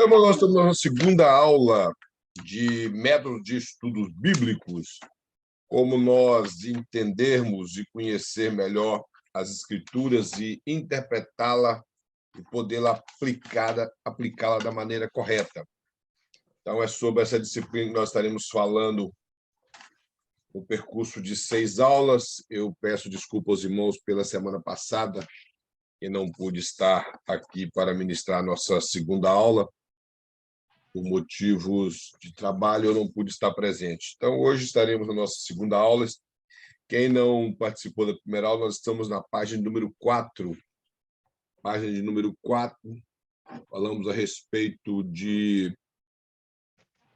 Então, nós estamos na segunda aula de métodos de estudos bíblicos, como nós entendermos e conhecer melhor as Escrituras e interpretá-la e podê-la aplicá-la da maneira correta. Então, é sobre essa disciplina que nós estaremos falando, o percurso de 6 aulas. Eu peço desculpa aos irmãos pela semana passada, que não pude estar aqui para ministrar a nossa segunda aula. Por motivos de trabalho, eu não pude estar presente. Então, hoje estaremos na nossa segunda aula. Quem não participou da primeira aula, nós estamos na página número 4. Página de número 4, falamos a respeito de...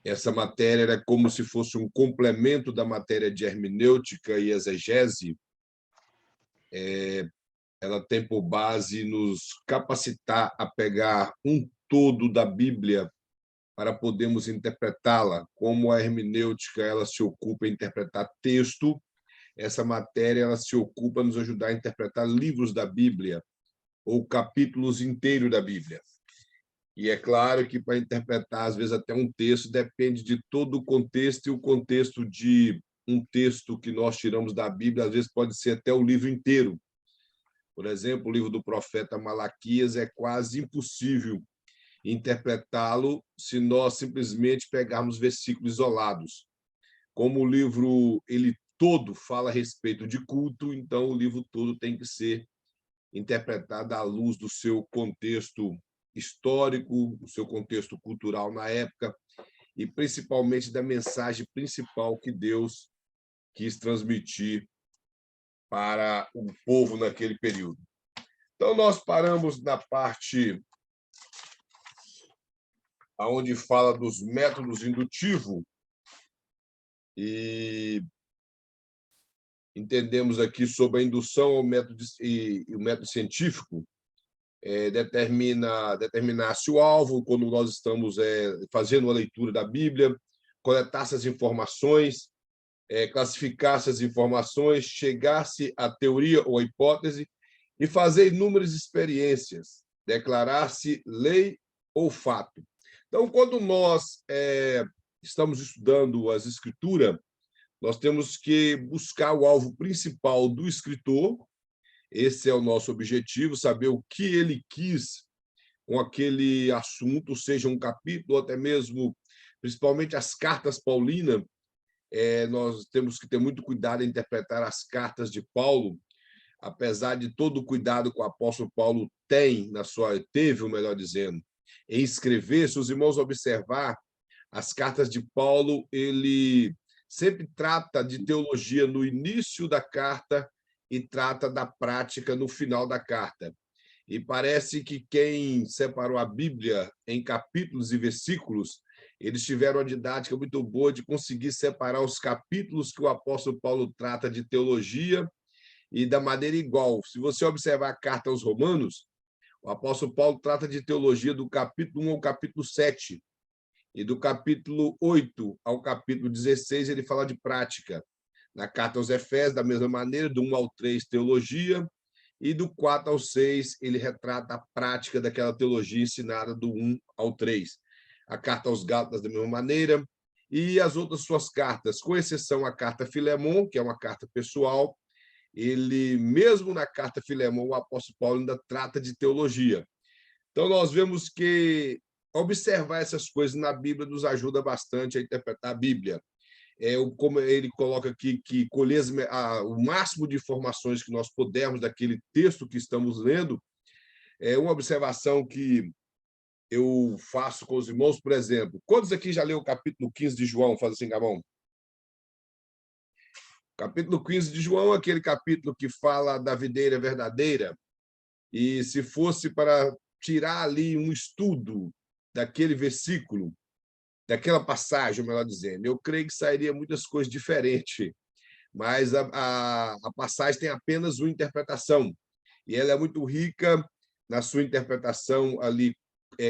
Essa matéria era como se fosse um complemento da matéria de hermenêutica e exegese. Ela tem por base nos capacitar a pegar um todo da Bíblia para podermos interpretá-la. Como a hermenêutica ela se ocupa em interpretar texto, essa matéria ela se ocupa em nos ajudar a interpretar livros da Bíblia ou capítulos inteiros da Bíblia. E é claro que para interpretar, às vezes, até um texto, depende de todo o contexto, e o contexto de um texto que nós tiramos da Bíblia, às vezes, pode ser até o livro inteiro. Por exemplo, o livro do profeta Malaquias é quase impossível interpretá-lo se nós simplesmente pegarmos versículos isolados. Como o livro ele todo fala a respeito de culto, então o livro todo tem que ser interpretado à luz do seu contexto histórico, do seu contexto cultural na época e principalmente da mensagem principal que Deus quis transmitir para o povo naquele período. Então, nós paramos na parte onde fala dos métodos indutivos e entendemos aqui sobre a indução ao método e o método científico. Determinar-se o alvo, quando nós estamos fazendo uma leitura da Bíblia, coletar essas informações, classificar essas informações, chegar-se à teoria ou à hipótese e fazer inúmeras experiências, declarar-se lei ou fato. Então, quando nós estamos estudando as Escrituras, nós temos que buscar o alvo principal do escritor. Esse é o nosso objetivo, saber o que ele quis com aquele assunto, seja um capítulo, ou até mesmo, principalmente as cartas paulinas. Nós temos que ter muito cuidado em interpretar as cartas de Paulo, apesar de todo o cuidado que o apóstolo Paulo teve, melhor dizendo, em escrever. Se os irmãos observar as cartas de Paulo, ele sempre trata de teologia no início da carta e trata da prática no final da carta. E parece que quem separou a Bíblia em capítulos e versículos, eles tiveram uma didática muito boa de conseguir separar os capítulos que o apóstolo Paulo trata de teologia e da maneira igual. Se você observar a carta aos Romanos, o apóstolo Paulo trata de teologia do capítulo 1 ao capítulo 7, e do capítulo 8 ao capítulo 16 ele fala de prática. Na carta aos Efésios, da mesma maneira, do 1 ao 3, teologia, e do 4 ao 6, ele retrata a prática daquela teologia ensinada do 1 ao 3. A carta aos Gálatas, da mesma maneira, e as outras suas cartas, com exceção a carta a Filemon, que é uma carta pessoal, ele, mesmo na carta a Filemon, o apóstolo Paulo ainda trata de teologia. Então, nós vemos que observar essas coisas na Bíblia nos ajuda bastante a interpretar a Bíblia. Como ele coloca aqui, que colher o máximo de informações que nós pudermos daquele texto que estamos lendo. Uma observação que eu faço com os irmãos, por exemplo, quantos aqui já leu o capítulo 15 de João? Faz assim, Gabão. Capítulo 15 de João é aquele capítulo que fala da videira verdadeira, e se fosse para tirar ali um estudo daquele versículo, daquela passagem, melhor dizendo, eu creio que sairia muitas coisas diferentes, mas a passagem tem apenas uma interpretação, e ela é muito rica na sua interpretação ali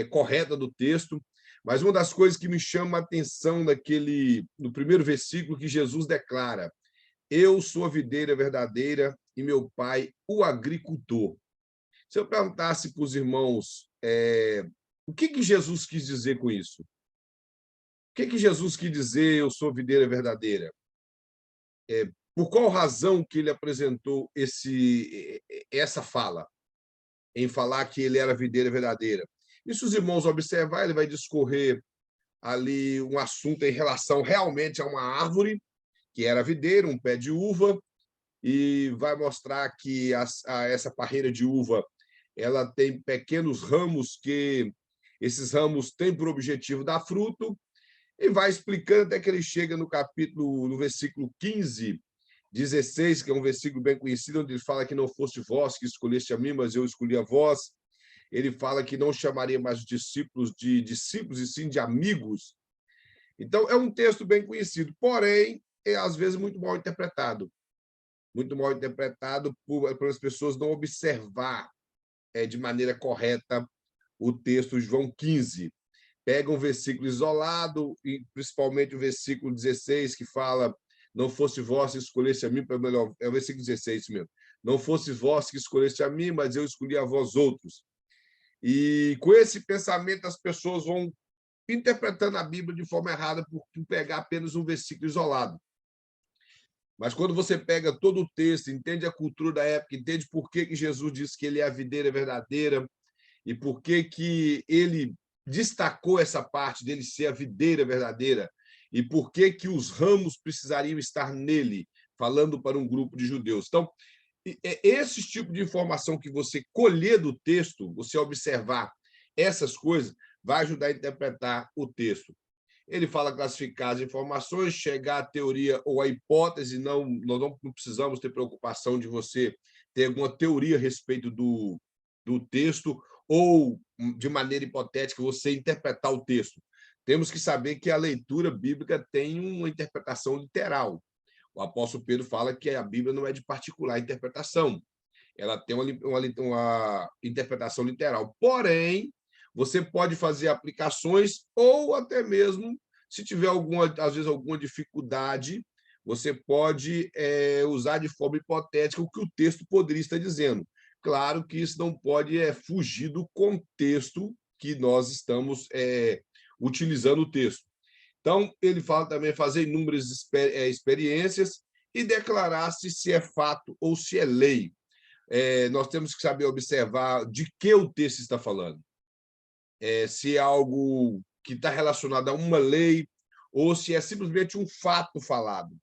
correta do texto. Mas uma das coisas que me chama a atenção no primeiro versículo, que Jesus declara: eu sou a videira verdadeira e meu pai o agricultor. Se eu perguntasse para os irmãos O que Jesus quis dizer com isso? O que Jesus quis dizer, eu sou videira verdadeira? Por qual razão que ele apresentou essa fala, em falar que ele era videira verdadeira? E se os irmãos observar, ele vai discorrer ali um assunto em relação realmente a uma árvore, que era a videira, um pé de uva, e vai mostrar que essa parreira de uva ela tem pequenos ramos que esses ramos têm por objetivo dar fruto, e vai explicando até que ele chega no versículo 15, 16, que é um versículo bem conhecido, onde ele fala que não foste vós que escolheste a mim, mas eu escolhi a vós. Ele fala que não chamaria mais os discípulos de discípulos, e sim de amigos. Então, é um texto bem conhecido, porém, é às vezes muito mal interpretado. Muito mal interpretado pelas pessoas não observar de maneira correta o texto de João 15. Pega um versículo isolado, e principalmente o versículo 16, que fala: não fosse vós que escolheste a mim, para melhor, é o versículo 16 mesmo. Não fosse vós que escolheste a mim, mas eu escolhi a vós outros. E com esse pensamento, as pessoas vão interpretando a Bíblia de forma errada por pegar apenas um versículo isolado. Mas quando você pega todo o texto, entende a cultura da época, entende por que Jesus disse que ele é a videira verdadeira e por que ele destacou essa parte dele ser a videira verdadeira e por que os ramos precisariam estar nele, falando para um grupo de judeus. Então, esse tipo de informação que você colher do texto, você observar essas coisas, vai ajudar a interpretar o texto. Ele fala classificar as informações, chegar à teoria ou à hipótese. Não, nós não precisamos ter preocupação de você ter alguma teoria a respeito do texto ou, de maneira hipotética, você interpretar o texto. Temos que saber que a leitura bíblica tem uma interpretação literal. O apóstolo Pedro fala que a Bíblia não é de particular interpretação. Ela tem uma interpretação literal. Porém, você pode fazer aplicações ou até mesmo, se tiver às vezes alguma dificuldade, você pode usar de forma hipotética o que o texto poderia estar dizendo. Claro que isso não pode fugir do contexto que nós estamos utilizando o texto. Então, ele fala também fazer inúmeras experiências e declarar se é fato ou se é lei. Nós temos que saber observar de que o texto está falando. Se é algo que está relacionado a uma lei ou se é simplesmente um fato falado.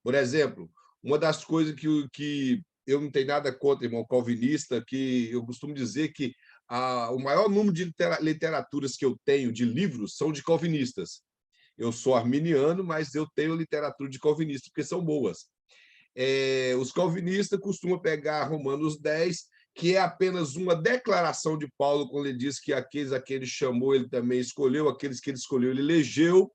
Por exemplo, uma das coisas que eu não tenho nada contra, irmão calvinista, que eu costumo dizer que o maior número de literaturas que eu tenho, de livros, são de calvinistas. Eu sou arminiano, mas eu tenho literatura de calvinista, porque são boas. Os calvinistas costumam pegar Romanos 10, que é apenas uma declaração de Paulo, quando ele diz que aqueles a quem ele chamou, ele também escolheu, aqueles que ele escolheu, ele elegeu.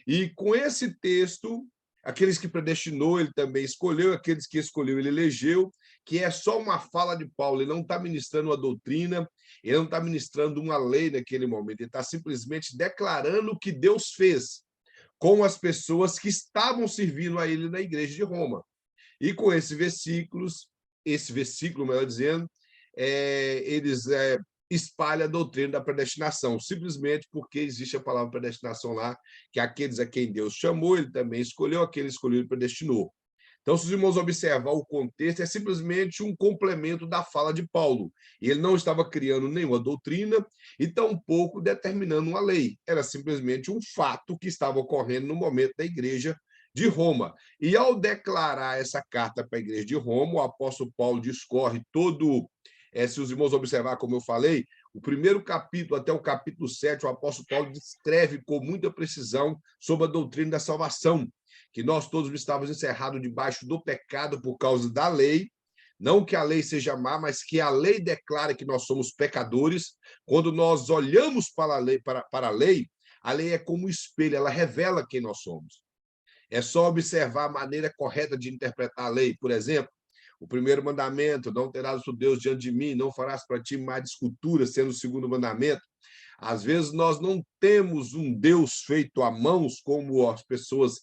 E com esse texto, aqueles que predestinou, ele também escolheu, aqueles que escolheu, ele elegeu, que é só uma fala de Paulo. Ele não está ministrando uma doutrina, ele não está ministrando uma lei naquele momento, ele está simplesmente declarando o que Deus fez com as pessoas que estavam servindo a ele na igreja de Roma. E com esse versículo, melhor dizendo, eles espalham a doutrina da predestinação, simplesmente porque existe a palavra predestinação lá, que aqueles a quem Deus chamou, ele também escolheu, aquele escolheu, ele predestinou. Então, se os irmãos observar o contexto, é simplesmente um complemento da fala de Paulo. Ele não estava criando nenhuma doutrina e tampouco determinando uma lei. Era simplesmente um fato que estava ocorrendo no momento da igreja de Roma. E ao declarar essa carta para a igreja de Roma, o apóstolo Paulo discorre todo, se os irmãos observar, como eu falei, o primeiro capítulo até o capítulo 7, o apóstolo Paulo descreve com muita precisão sobre a doutrina da salvação, que nós todos estávamos encerrados debaixo do pecado por causa da lei, não que a lei seja má, mas que a lei declara que nós somos pecadores. Quando nós olhamos para a lei é como um espelho, ela revela quem nós somos. É só observar a maneira correta de interpretar a lei. Por exemplo, o primeiro mandamento, não terás outro Deus diante de mim, não farás para ti mais de escultura, sendo o segundo mandamento. Às vezes nós não temos um Deus feito a mãos, como as pessoas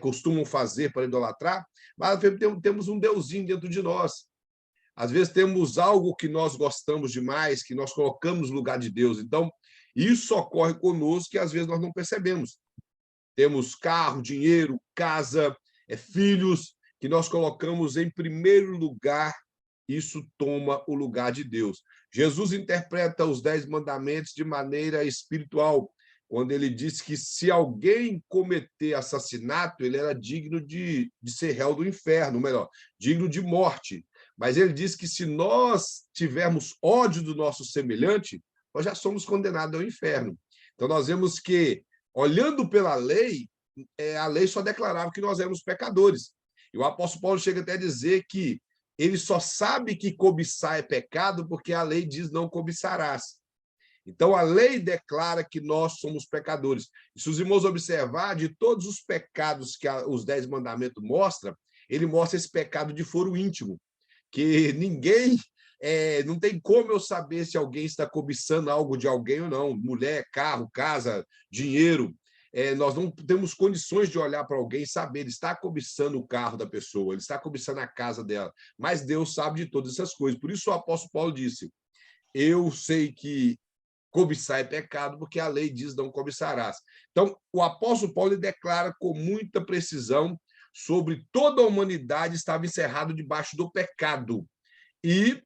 costumam fazer para idolatrar, mas temos um Deusinho dentro de nós. Às vezes temos algo que nós gostamos demais, que nós colocamos no lugar de Deus. Então, Isso ocorre conosco que às vezes nós não percebemos. Temos carro, dinheiro, casa, filhos, que nós colocamos em primeiro lugar, isso toma o lugar de Deus. Jesus interpreta os 10 mandamentos de maneira espiritual, quando ele diz que se alguém cometer assassinato, ele era digno de ser réu do inferno, ou melhor, digno de morte. Mas ele diz que se nós tivermos ódio do nosso semelhante, nós já somos condenados ao inferno. Então, nós vemos que, olhando pela lei, a lei só declarava que nós éramos pecadores. E o apóstolo Paulo chega até a dizer que ele só sabe que cobiçar é pecado porque a lei diz não cobiçarás. Então, a lei declara que nós somos pecadores. E se os irmãos observar, de todos os pecados que os 10 mandamentos mostram, ele mostra esse pecado de foro íntimo, que ninguém, não tem como eu saber se alguém está cobiçando algo de alguém ou não, mulher, carro, casa, dinheiro. Nós não temos condições de olhar para alguém e saber, ele está cobiçando o carro da pessoa, ele está cobiçando a casa dela, mas Deus sabe de todas essas coisas. Por isso o apóstolo Paulo disse, eu sei que cobiçar é pecado, porque a lei diz não cobiçarás. Então, o apóstolo Paulo declara com muita precisão sobre toda a humanidade estava encerrado debaixo do pecado. E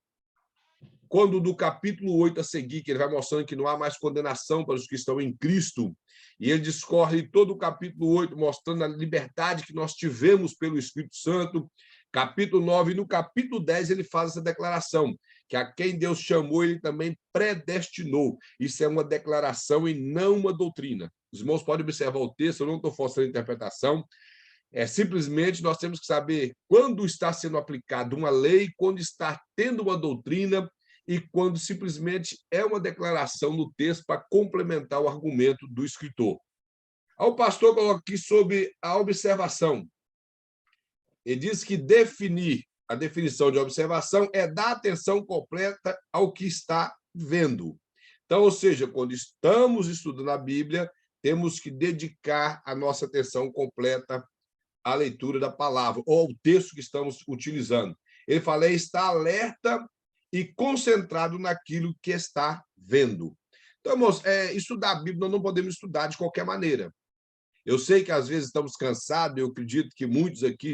quando do capítulo 8 a seguir, que ele vai mostrando que não há mais condenação para os que estão em Cristo, e ele discorre todo o capítulo 8, mostrando a liberdade que nós tivemos pelo Espírito Santo, capítulo 9, e no capítulo 10 ele faz essa declaração, que a quem Deus chamou, ele também predestinou. Isso é uma declaração e não uma doutrina. Os irmãos podem observar o texto, eu não estou forçando a interpretação, simplesmente nós temos que saber quando está sendo aplicada uma lei, quando está tendo uma doutrina e quando simplesmente é uma declaração no texto para complementar o argumento do escritor. O pastor coloca aqui sobre a observação. Ele diz que a definição de observação é dar atenção completa ao que está vendo. Então, ou seja, quando estamos estudando a Bíblia, temos que dedicar a nossa atenção completa à leitura da palavra, ou ao texto que estamos utilizando. Ele fala, está alerta e concentrado naquilo que está vendo. Então, irmãos, estudar a Bíblia nós não podemos estudar de qualquer maneira. Eu sei que às vezes estamos cansados, eu acredito que muitos aqui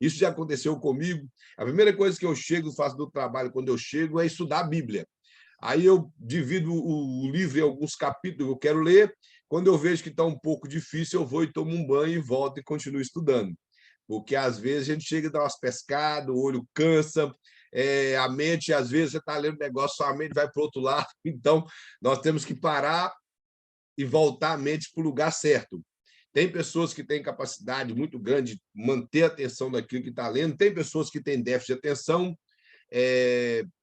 isso já aconteceu comigo. A primeira coisa que eu faço do trabalho quando eu chego é estudar a Bíblia. Aí eu divido o livro em alguns capítulos que eu quero ler. Quando eu vejo que está um pouco difícil, eu vou e tomo um banho e volto e continuo estudando. Porque às vezes a gente chega a dar umas pescadas, o olho cansa, a mente, às vezes você está lendo um negócio, sua mente vai para o outro lado. Então, nós temos que parar e voltar a mente para o lugar certo. Tem pessoas que têm capacidade muito grande de manter a atenção naquilo que está lendo, tem pessoas que têm déficit de atenção,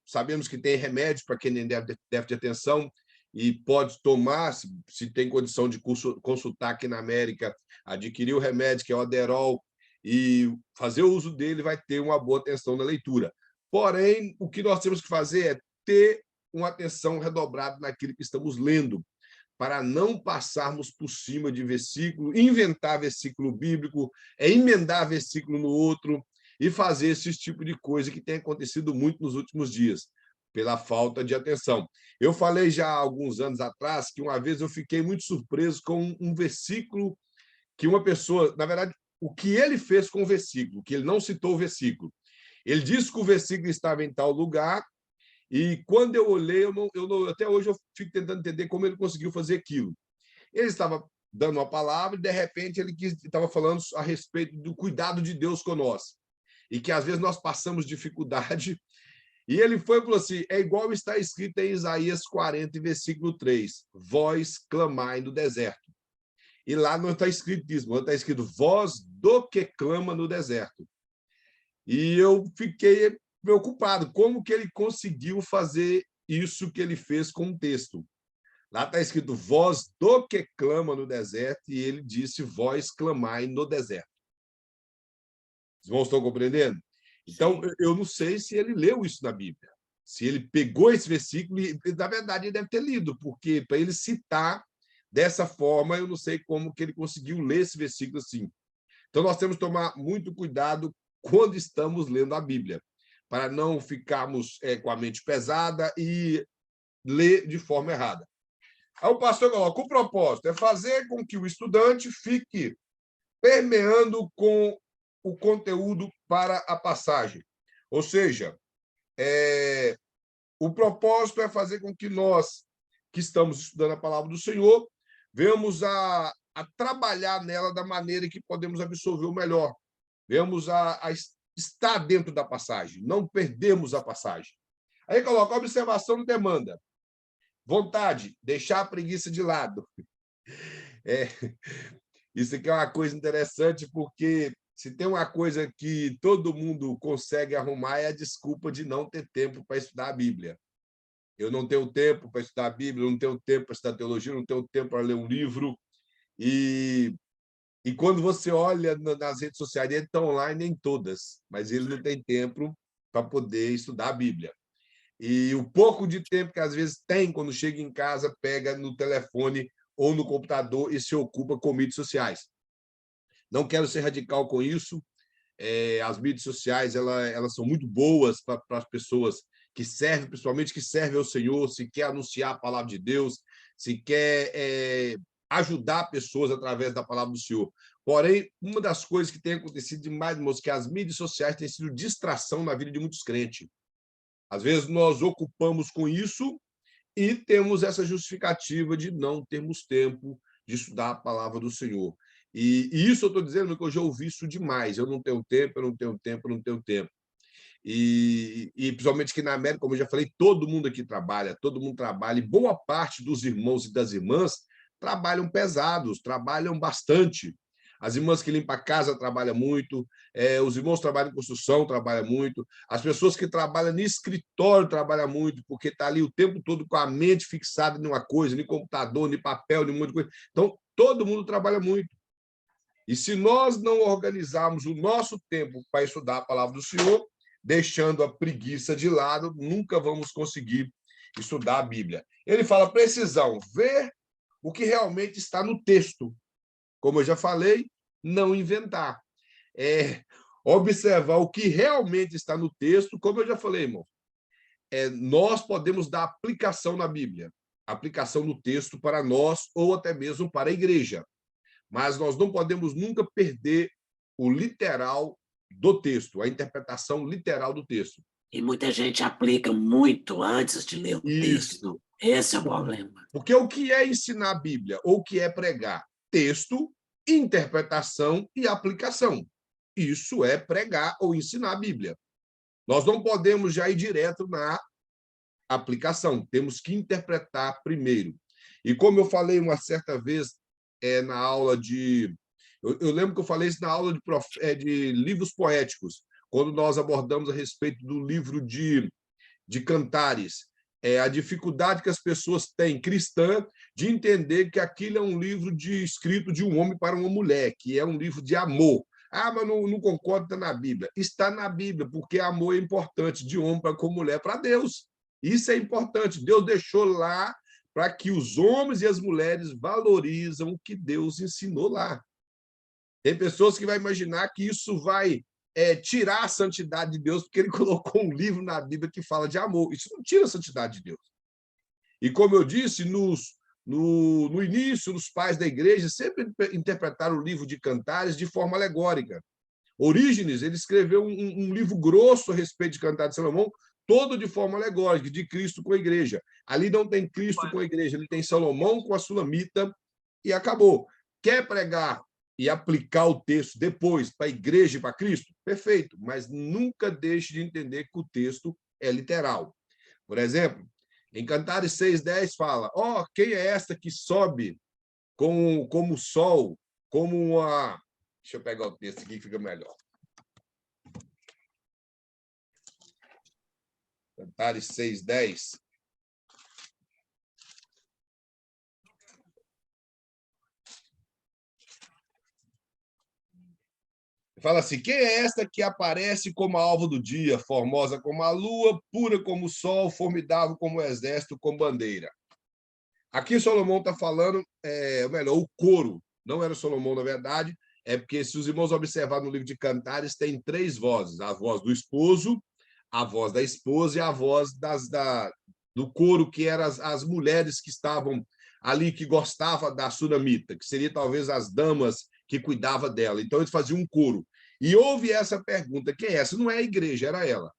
sabemos que tem remédio para quem tem déficit de atenção e pode tomar, se tem condição de consultar aqui na América, adquirir o remédio, que é o Adderall, e fazer o uso dele, vai ter uma boa atenção na leitura. Porém, o que nós temos que fazer é ter uma atenção redobrada naquilo que estamos lendo, para não passarmos por cima de versículo, inventar versículo bíblico, emendar versículo no outro e fazer esse tipo de coisa que tem acontecido muito nos últimos dias, pela falta de atenção. Eu falei já há alguns anos atrás que uma vez eu fiquei muito surpreso com um versículo que uma pessoa, na verdade, o que ele fez com o versículo, que ele não citou o versículo. Ele disse que o versículo estava em tal lugar, e quando eu olhei, até hoje eu fico tentando entender como ele conseguiu fazer aquilo. Ele estava dando uma palavra e, de repente, ele estava falando a respeito do cuidado de Deus conosco. E que, às vezes, nós passamos dificuldade. E ele foi e falou assim, é igual está escrito em Isaías 40, versículo 3, vós clamai no deserto. E lá não está escrito isso, não está escrito voz do que clama no deserto. E eu fiquei preocupado, como que ele conseguiu fazer isso que ele fez com o texto. Lá está escrito, voz do que clama no deserto, e ele disse, vós clamai no deserto. Os irmãos estão compreendendo? Então, eu não sei se ele leu isso na Bíblia, se ele pegou esse versículo, e, na verdade, ele deve ter lido, porque para ele citar dessa forma, eu não sei como que ele conseguiu ler esse versículo assim. Então, nós temos que tomar muito cuidado quando estamos lendo a Bíblia, para não ficarmos com a mente pesada e ler de forma errada. Aí o pastor coloca: o propósito é fazer com que o estudante fique permeando com o conteúdo para a passagem. Ou seja, o propósito é fazer com que nós, que estamos estudando a palavra do Senhor, venhamos a trabalhar nela da maneira que podemos absorver o melhor. Venhamos a estar dentro da passagem, não perdemos a passagem. Aí coloca: a observação não demanda. Vontade, deixar a preguiça de lado. Isso aqui é uma coisa interessante, porque se tem uma coisa que todo mundo consegue arrumar é a desculpa de não ter tempo para estudar a Bíblia. Eu não tenho tempo para estudar a Bíblia, eu não tenho tempo para estudar teologia, eu não tenho tempo para ler um livro. E quando você olha nas redes sociais, ele está online em todas, mas ele não tem tempo para poder estudar a Bíblia. E o pouco de tempo que às vezes tem, quando chega em casa, pega no telefone ou no computador e se ocupa com mídias sociais. Não quero ser radical com isso. As mídias sociais elas são muito boas para as pessoas que servem, principalmente que servem ao Senhor, se quer anunciar a palavra de Deus, se quer ajudar pessoas através da palavra do Senhor. Porém, uma das coisas que tem acontecido demais, irmãos, que as mídias sociais têm sido distração na vida de muitos crentes. Às vezes nós ocupamos com isso e temos essa justificativa de não termos tempo de estudar a palavra do Senhor. E isso eu estou dizendo que eu já ouvi isso demais. Eu não tenho tempo, eu não tenho tempo, eu não tenho tempo. E principalmente que na América, como eu já falei, todo mundo aqui trabalha, todo mundo trabalha, e boa parte dos irmãos e das irmãs trabalham pesados, trabalham bastante. As irmãs que limpam a casa trabalham muito, os irmãos que trabalham em construção trabalham muito, as pessoas que trabalham no escritório trabalham muito, porque está ali o tempo todo com a mente fixada em uma coisa, em computador, em papel, em um monte de coisa. Então, todo mundo trabalha muito. E se nós não organizarmos o nosso tempo para estudar a palavra do Senhor, deixando a preguiça de lado, nunca vamos conseguir estudar a Bíblia. Ele fala: precisam ver o que realmente está no texto. Como eu já falei, não inventar. Observar o que realmente está no texto, como eu já falei, irmão. Nós podemos dar aplicação na Bíblia, aplicação no texto para nós ou até mesmo para a igreja. Mas nós não podemos nunca perder o literal do texto, a interpretação literal do texto. E muita gente aplica muito antes de ler o texto. Esse é o problema. Porque o que é ensinar a Bíblia ou o que é pregar? Texto, interpretação e aplicação. Isso é pregar ou ensinar a Bíblia. Nós não podemos já ir direto na aplicação, temos que interpretar primeiro. E como eu falei uma certa vez na aula de... Eu lembro que eu falei isso na aula de livros poéticos, quando nós abordamos a respeito do livro de Cantares, a dificuldade que as pessoas têm, cristã, de entender que aquilo é um livro escrito de um homem para uma mulher, que é um livro de amor. Ah, mas não concordo, está na Bíblia. Está na Bíblia, porque amor é importante, de homem para com mulher, para Deus. Isso é importante. Deus deixou lá para que os homens e as mulheres valorizam o que Deus ensinou lá. Tem pessoas que vão imaginar que isso vai tirar a santidade de Deus, porque ele colocou um livro na Bíblia que fala de amor. Isso não tira a santidade de Deus. E, como eu disse, no início, os pais da igreja sempre interpretaram o livro de Cantares de forma alegórica. Orígenes, ele escreveu um livro grosso a respeito de Cantares de Salomão, todo de forma alegórica, de Cristo com a igreja. Ali não tem Cristo com a igreja, ele tem Salomão com a Sulamita e acabou. Quer pregar e aplicar o texto depois para a igreja e para Cristo? Perfeito, mas nunca deixe de entender que o texto é literal. Por exemplo, em Cantares 6:10 fala: quem é esta que sobe como o sol, como uma... Deixa eu pegar o texto aqui que fica melhor. Cantares 6:10. Fala assim: quem é esta que aparece como a alva do dia, formosa como a lua, pura como o sol, formidável como o exército, com bandeira? Aqui Salomão está falando, melhor, o coro. Não era Salomão, na verdade, porque, se os irmãos observarem no livro de Cantares, tem 3 vozes: a voz do esposo, a voz da esposa e a voz do coro, que eram as mulheres que estavam ali que gostava da sunamita, que seria talvez as damas que cuidava dela. Então, eles faziam um coro. E houve essa pergunta, quem é essa? Não é a igreja, era ela.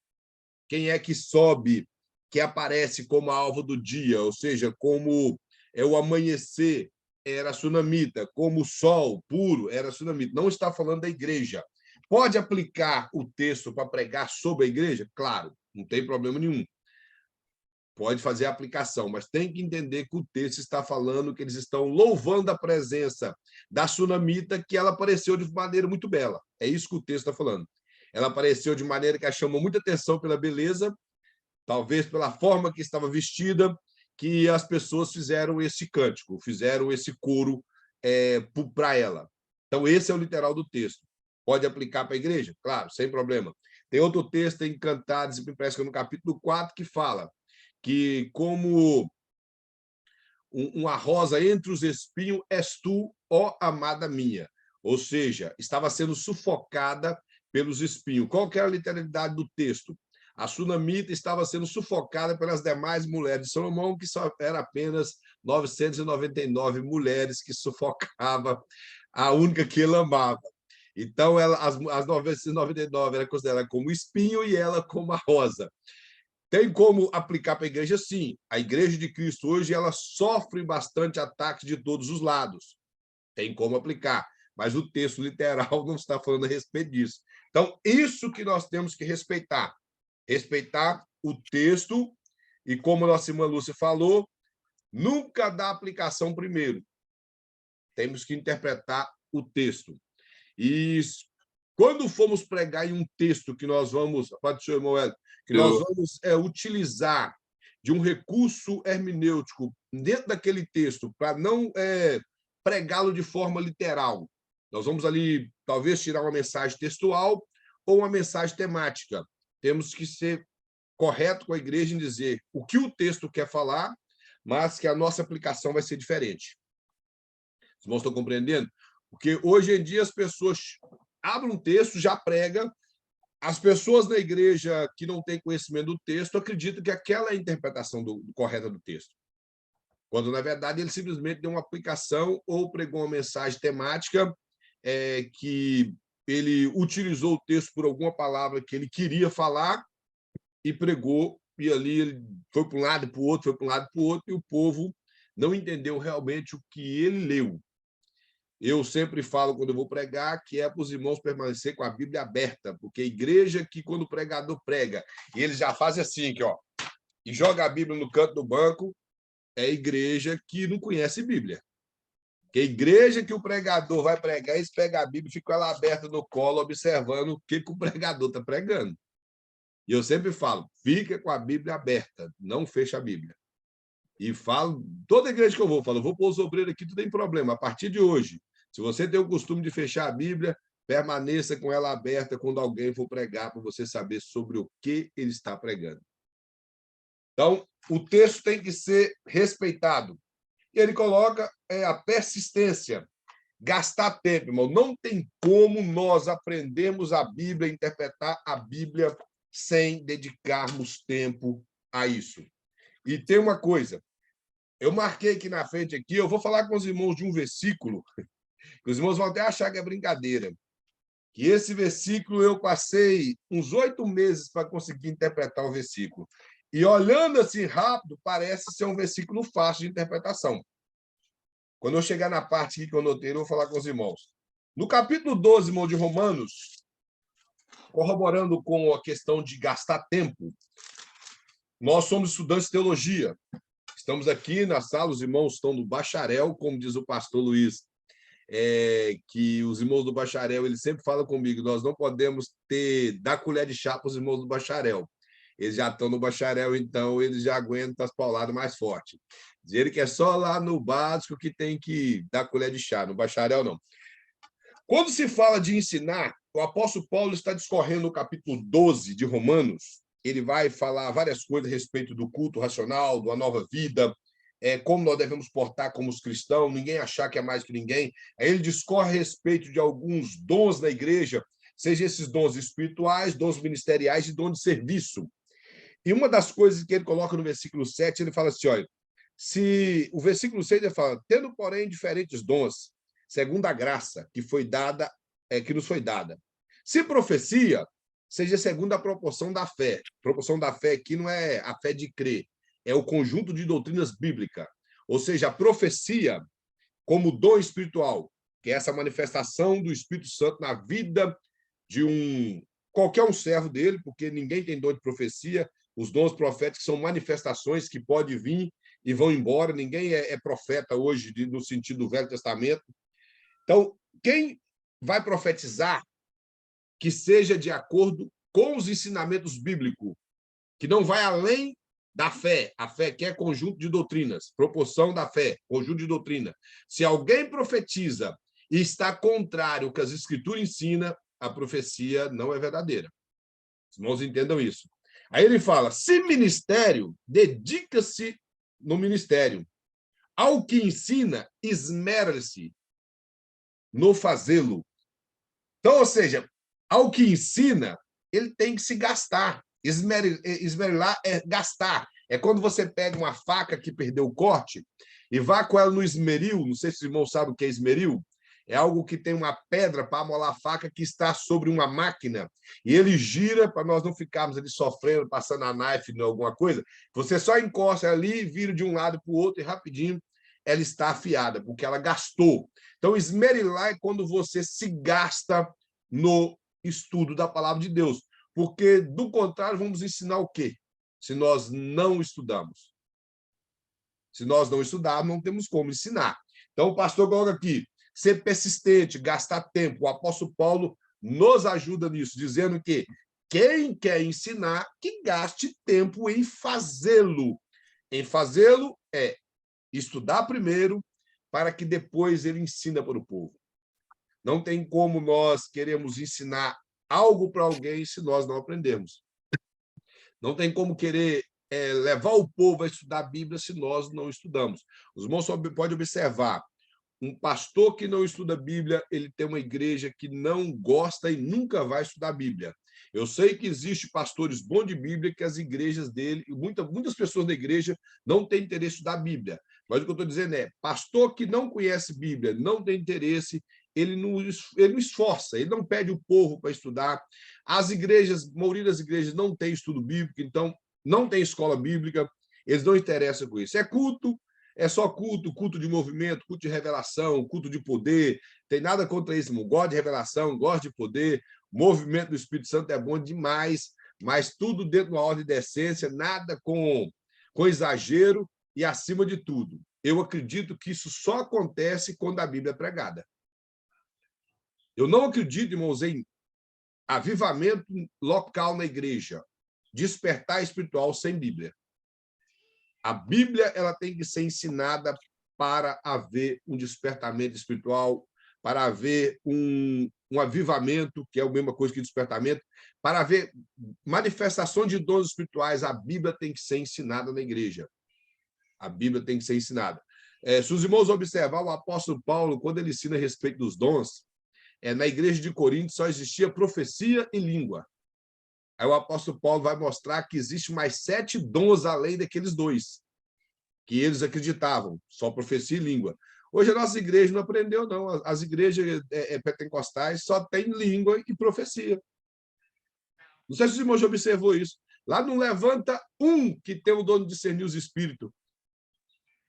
Quem é que sobe, que aparece como alvo do dia, ou seja, como é o amanhecer, era sunamita, como o sol puro, era sunamita. Não está falando da igreja. Pode aplicar o texto para pregar sobre a igreja? Claro, não tem problema nenhum. Pode fazer a aplicação, mas tem que entender que o texto está falando que eles estão louvando a presença da sunamita, que ela apareceu de maneira muito bela. É isso que o texto está falando. Ela apareceu de maneira que chamou muita atenção pela beleza, talvez pela forma que estava vestida, que as pessoas fizeram esse cântico, fizeram esse coro para ela. Então, esse é o literal do texto. Pode aplicar para a igreja? Claro, sem problema. Tem outro texto em Cantares, me parece que é no capítulo 4, que fala que como uma rosa entre os espinhos és tu, ó amada minha. Ou seja, estava sendo sufocada pelos espinhos. Qual que era a literalidade do texto? A sunamita estava sendo sufocada pelas demais mulheres de Salomão, que só era apenas 999 mulheres que sufocava a única que ele amava. Então, as 999 era considerada como espinho e ela como a rosa. Tem como aplicar para a igreja? Sim. A igreja de Cristo hoje ela sofre bastante ataques de todos os lados. Tem como aplicar, mas o texto literal não está falando a respeito disso. Então, isso que nós temos que respeitar. Respeitar o texto e, como a nossa irmã Lúcia falou, nunca dá aplicação primeiro. Temos que interpretar o texto. E quando formos pregar em um texto que nós vamos, pode ser, Moed, que nós vamos utilizar de um recurso hermenêutico dentro daquele texto para não pregá-lo de forma literal. Nós vamos ali, talvez, tirar uma mensagem textual ou uma mensagem temática. Temos que ser correto com a igreja em dizer o que o texto quer falar, mas que a nossa aplicação vai ser diferente. Os irmãos estão compreendendo? Porque hoje em dia as pessoas abrem um texto, já prega, as pessoas da igreja que não têm conhecimento do texto acreditam que aquela é a interpretação correta do texto. Quando, na verdade, ele simplesmente deu uma aplicação ou pregou uma mensagem temática que ele utilizou o texto por alguma palavra que ele queria falar e pregou, e ali ele foi para um lado e para o outro, foi para um lado e para o outro, e o povo não entendeu realmente o que ele leu. Eu sempre falo, quando eu vou pregar, que é para os irmãos permanecer com a Bíblia aberta, porque a igreja que, quando o pregador prega, e eles já fazem assim, aqui, ó, e joga a Bíblia no canto do banco, é a igreja que não conhece Bíblia. Que a igreja que o pregador vai pregar, eles pegam a Bíblia e ficam ela aberta no colo, observando o que o pregador está pregando. E eu sempre falo, fica com a Bíblia aberta, não fecha a Bíblia. E falo, toda igreja que eu vou, falo, vou pôr os obreiros aqui, tudo tem problema. A partir de hoje, se você tem o costume de fechar a Bíblia, permaneça com ela aberta quando alguém for pregar, para você saber sobre o que ele está pregando. Então, o texto tem que ser respeitado. E ele coloca a persistência, gastar tempo, irmão. Não tem como nós aprendermos a Bíblia, interpretar a Bíblia sem dedicarmos tempo a isso. E tem uma coisa, eu marquei aqui na frente, aqui, eu vou falar com os irmãos de um versículo, que os irmãos vão até achar que é brincadeira, que esse versículo eu passei uns 8 meses para conseguir interpretar o versículo. E olhando assim rápido, parece ser um versículo fácil de interpretação. Quando eu chegar na parte aqui que eu notei, eu vou falar com os irmãos. No capítulo 12, irmão, de Romanos, corroborando com a questão de gastar tempo, nós somos estudantes de teologia. Estamos aqui na sala, os irmãos estão no bacharel, como diz o pastor Luiz, que os irmãos do bacharel, eles sempre falam comigo, nós não podemos dar colher de chá para os irmãos do bacharel. Eles já estão no bacharel, então eles já aguentam as pauladas mais fortes. Dizer que é só lá no básico que tem que dar colher de chá, no bacharel não. Quando se fala de ensinar, o apóstolo Paulo está discorrendo no capítulo 12 de Romanos, ele vai falar várias coisas a respeito do culto racional, da nova vida, como nós devemos portar como os cristãos, ninguém achar que é mais que ninguém. Aí ele discorre a respeito de alguns dons da igreja, seja esses dons espirituais, dons ministeriais e dons de serviço. E uma das coisas que ele coloca no versículo 7, ele fala assim, olha, Se o versículo 6 ele fala, tendo, porém, diferentes dons, segundo a graça que foi dada, que nos foi dada. Se profecia, seja segundo a proporção da fé. Proporção da fé aqui não é a fé de crer, é o conjunto de doutrinas bíblicas. Ou seja, a profecia como dom espiritual, que é essa manifestação do Espírito Santo na vida de qualquer um servo dele, porque ninguém tem dom de profecia. Os dons proféticos são manifestações que podem vir e vão embora. Ninguém é profeta hoje no sentido do Velho Testamento. Então, quem vai profetizar que seja de acordo com os ensinamentos bíblicos, que não vai além da fé. A fé que é conjunto de doutrinas, proporção da fé, conjunto de doutrina. Se alguém profetiza e está contrário ao que as Escrituras ensinam, a profecia não é verdadeira. Os irmãos entendam isso. Aí ele fala, se ministério, dedica-se no ministério. Ao que ensina, esmera-se no fazê-lo. Então, ou seja, ao que ensina, ele tem que se gastar. Esmerilhar é gastar. É quando você pega uma faca que perdeu o corte e vá com ela no esmeril. Não sei se os irmãos sabem o que é esmeril. É algo que tem uma pedra para amolar a faca que está sobre uma máquina. E ele gira para nós não ficarmos ali sofrendo, passando a knife em alguma coisa. Você só encosta ali, vira de um lado para o outro e rapidinho ela está afiada, porque ela gastou. Então, esmerilar é quando você se gasta no estudo da palavra de Deus. Porque, do contrário, vamos ensinar o quê? Se nós não estudamos. Se nós não estudarmos, não temos como ensinar. Então, o pastor coloca aqui, ser persistente, gastar tempo. O apóstolo Paulo nos ajuda nisso, dizendo que quem quer ensinar, que gaste tempo em fazê-lo. Em fazê-lo é estudar primeiro, para que depois ele ensina para o povo. Não tem como nós queremos ensinar algo para alguém se nós não aprendermos. Não tem como querer levar o povo a estudar a Bíblia se nós não estudamos. Os irmãos podem observar, um pastor que não estuda a Bíblia, ele tem uma igreja que não gosta e nunca vai estudar a Bíblia. Eu sei que existem pastores bons de Bíblia que as igrejas dele, e muitas pessoas da igreja não têm interesse em estudar a Bíblia. Mas o que eu estou dizendo é, pastor que não conhece Bíblia, não tem interesse, ele não esforça, ele não pede o povo para estudar. As igrejas, a maioria das igrejas não tem estudo bíblico, então não tem escola bíblica, eles não interessam com isso. É culto, é só culto, culto de movimento, culto de revelação, culto de poder. Tem nada contra isso, irmão. Gosto de revelação, gosto de poder. O movimento do Espírito Santo é bom demais, mas tudo dentro de uma ordem de decência, nada com exagero e acima de tudo. Eu acredito que isso só acontece quando a Bíblia é pregada. Eu não acredito, irmãos, em avivamento local na igreja, despertar espiritual sem Bíblia. A Bíblia ela tem que ser ensinada para haver um despertamento espiritual, para haver um avivamento, que é a mesma coisa que despertamento, para haver manifestação de dons espirituais. A Bíblia tem que ser ensinada na igreja. A Bíblia tem que ser ensinada. Se os irmãos observar, o apóstolo Paulo, quando ele ensina a respeito dos dons, na igreja de Corinto só existia profecia e língua. Aí o apóstolo Paulo vai mostrar que existe mais 7 dons além daqueles 2, que eles acreditavam, só profecia e língua. Hoje a nossa igreja não aprendeu, não. As igrejas pentecostais só têm língua e profecia. Não sei se os irmãos já observou isso. Lá não levanta um que tem o dom de discernir os espíritos,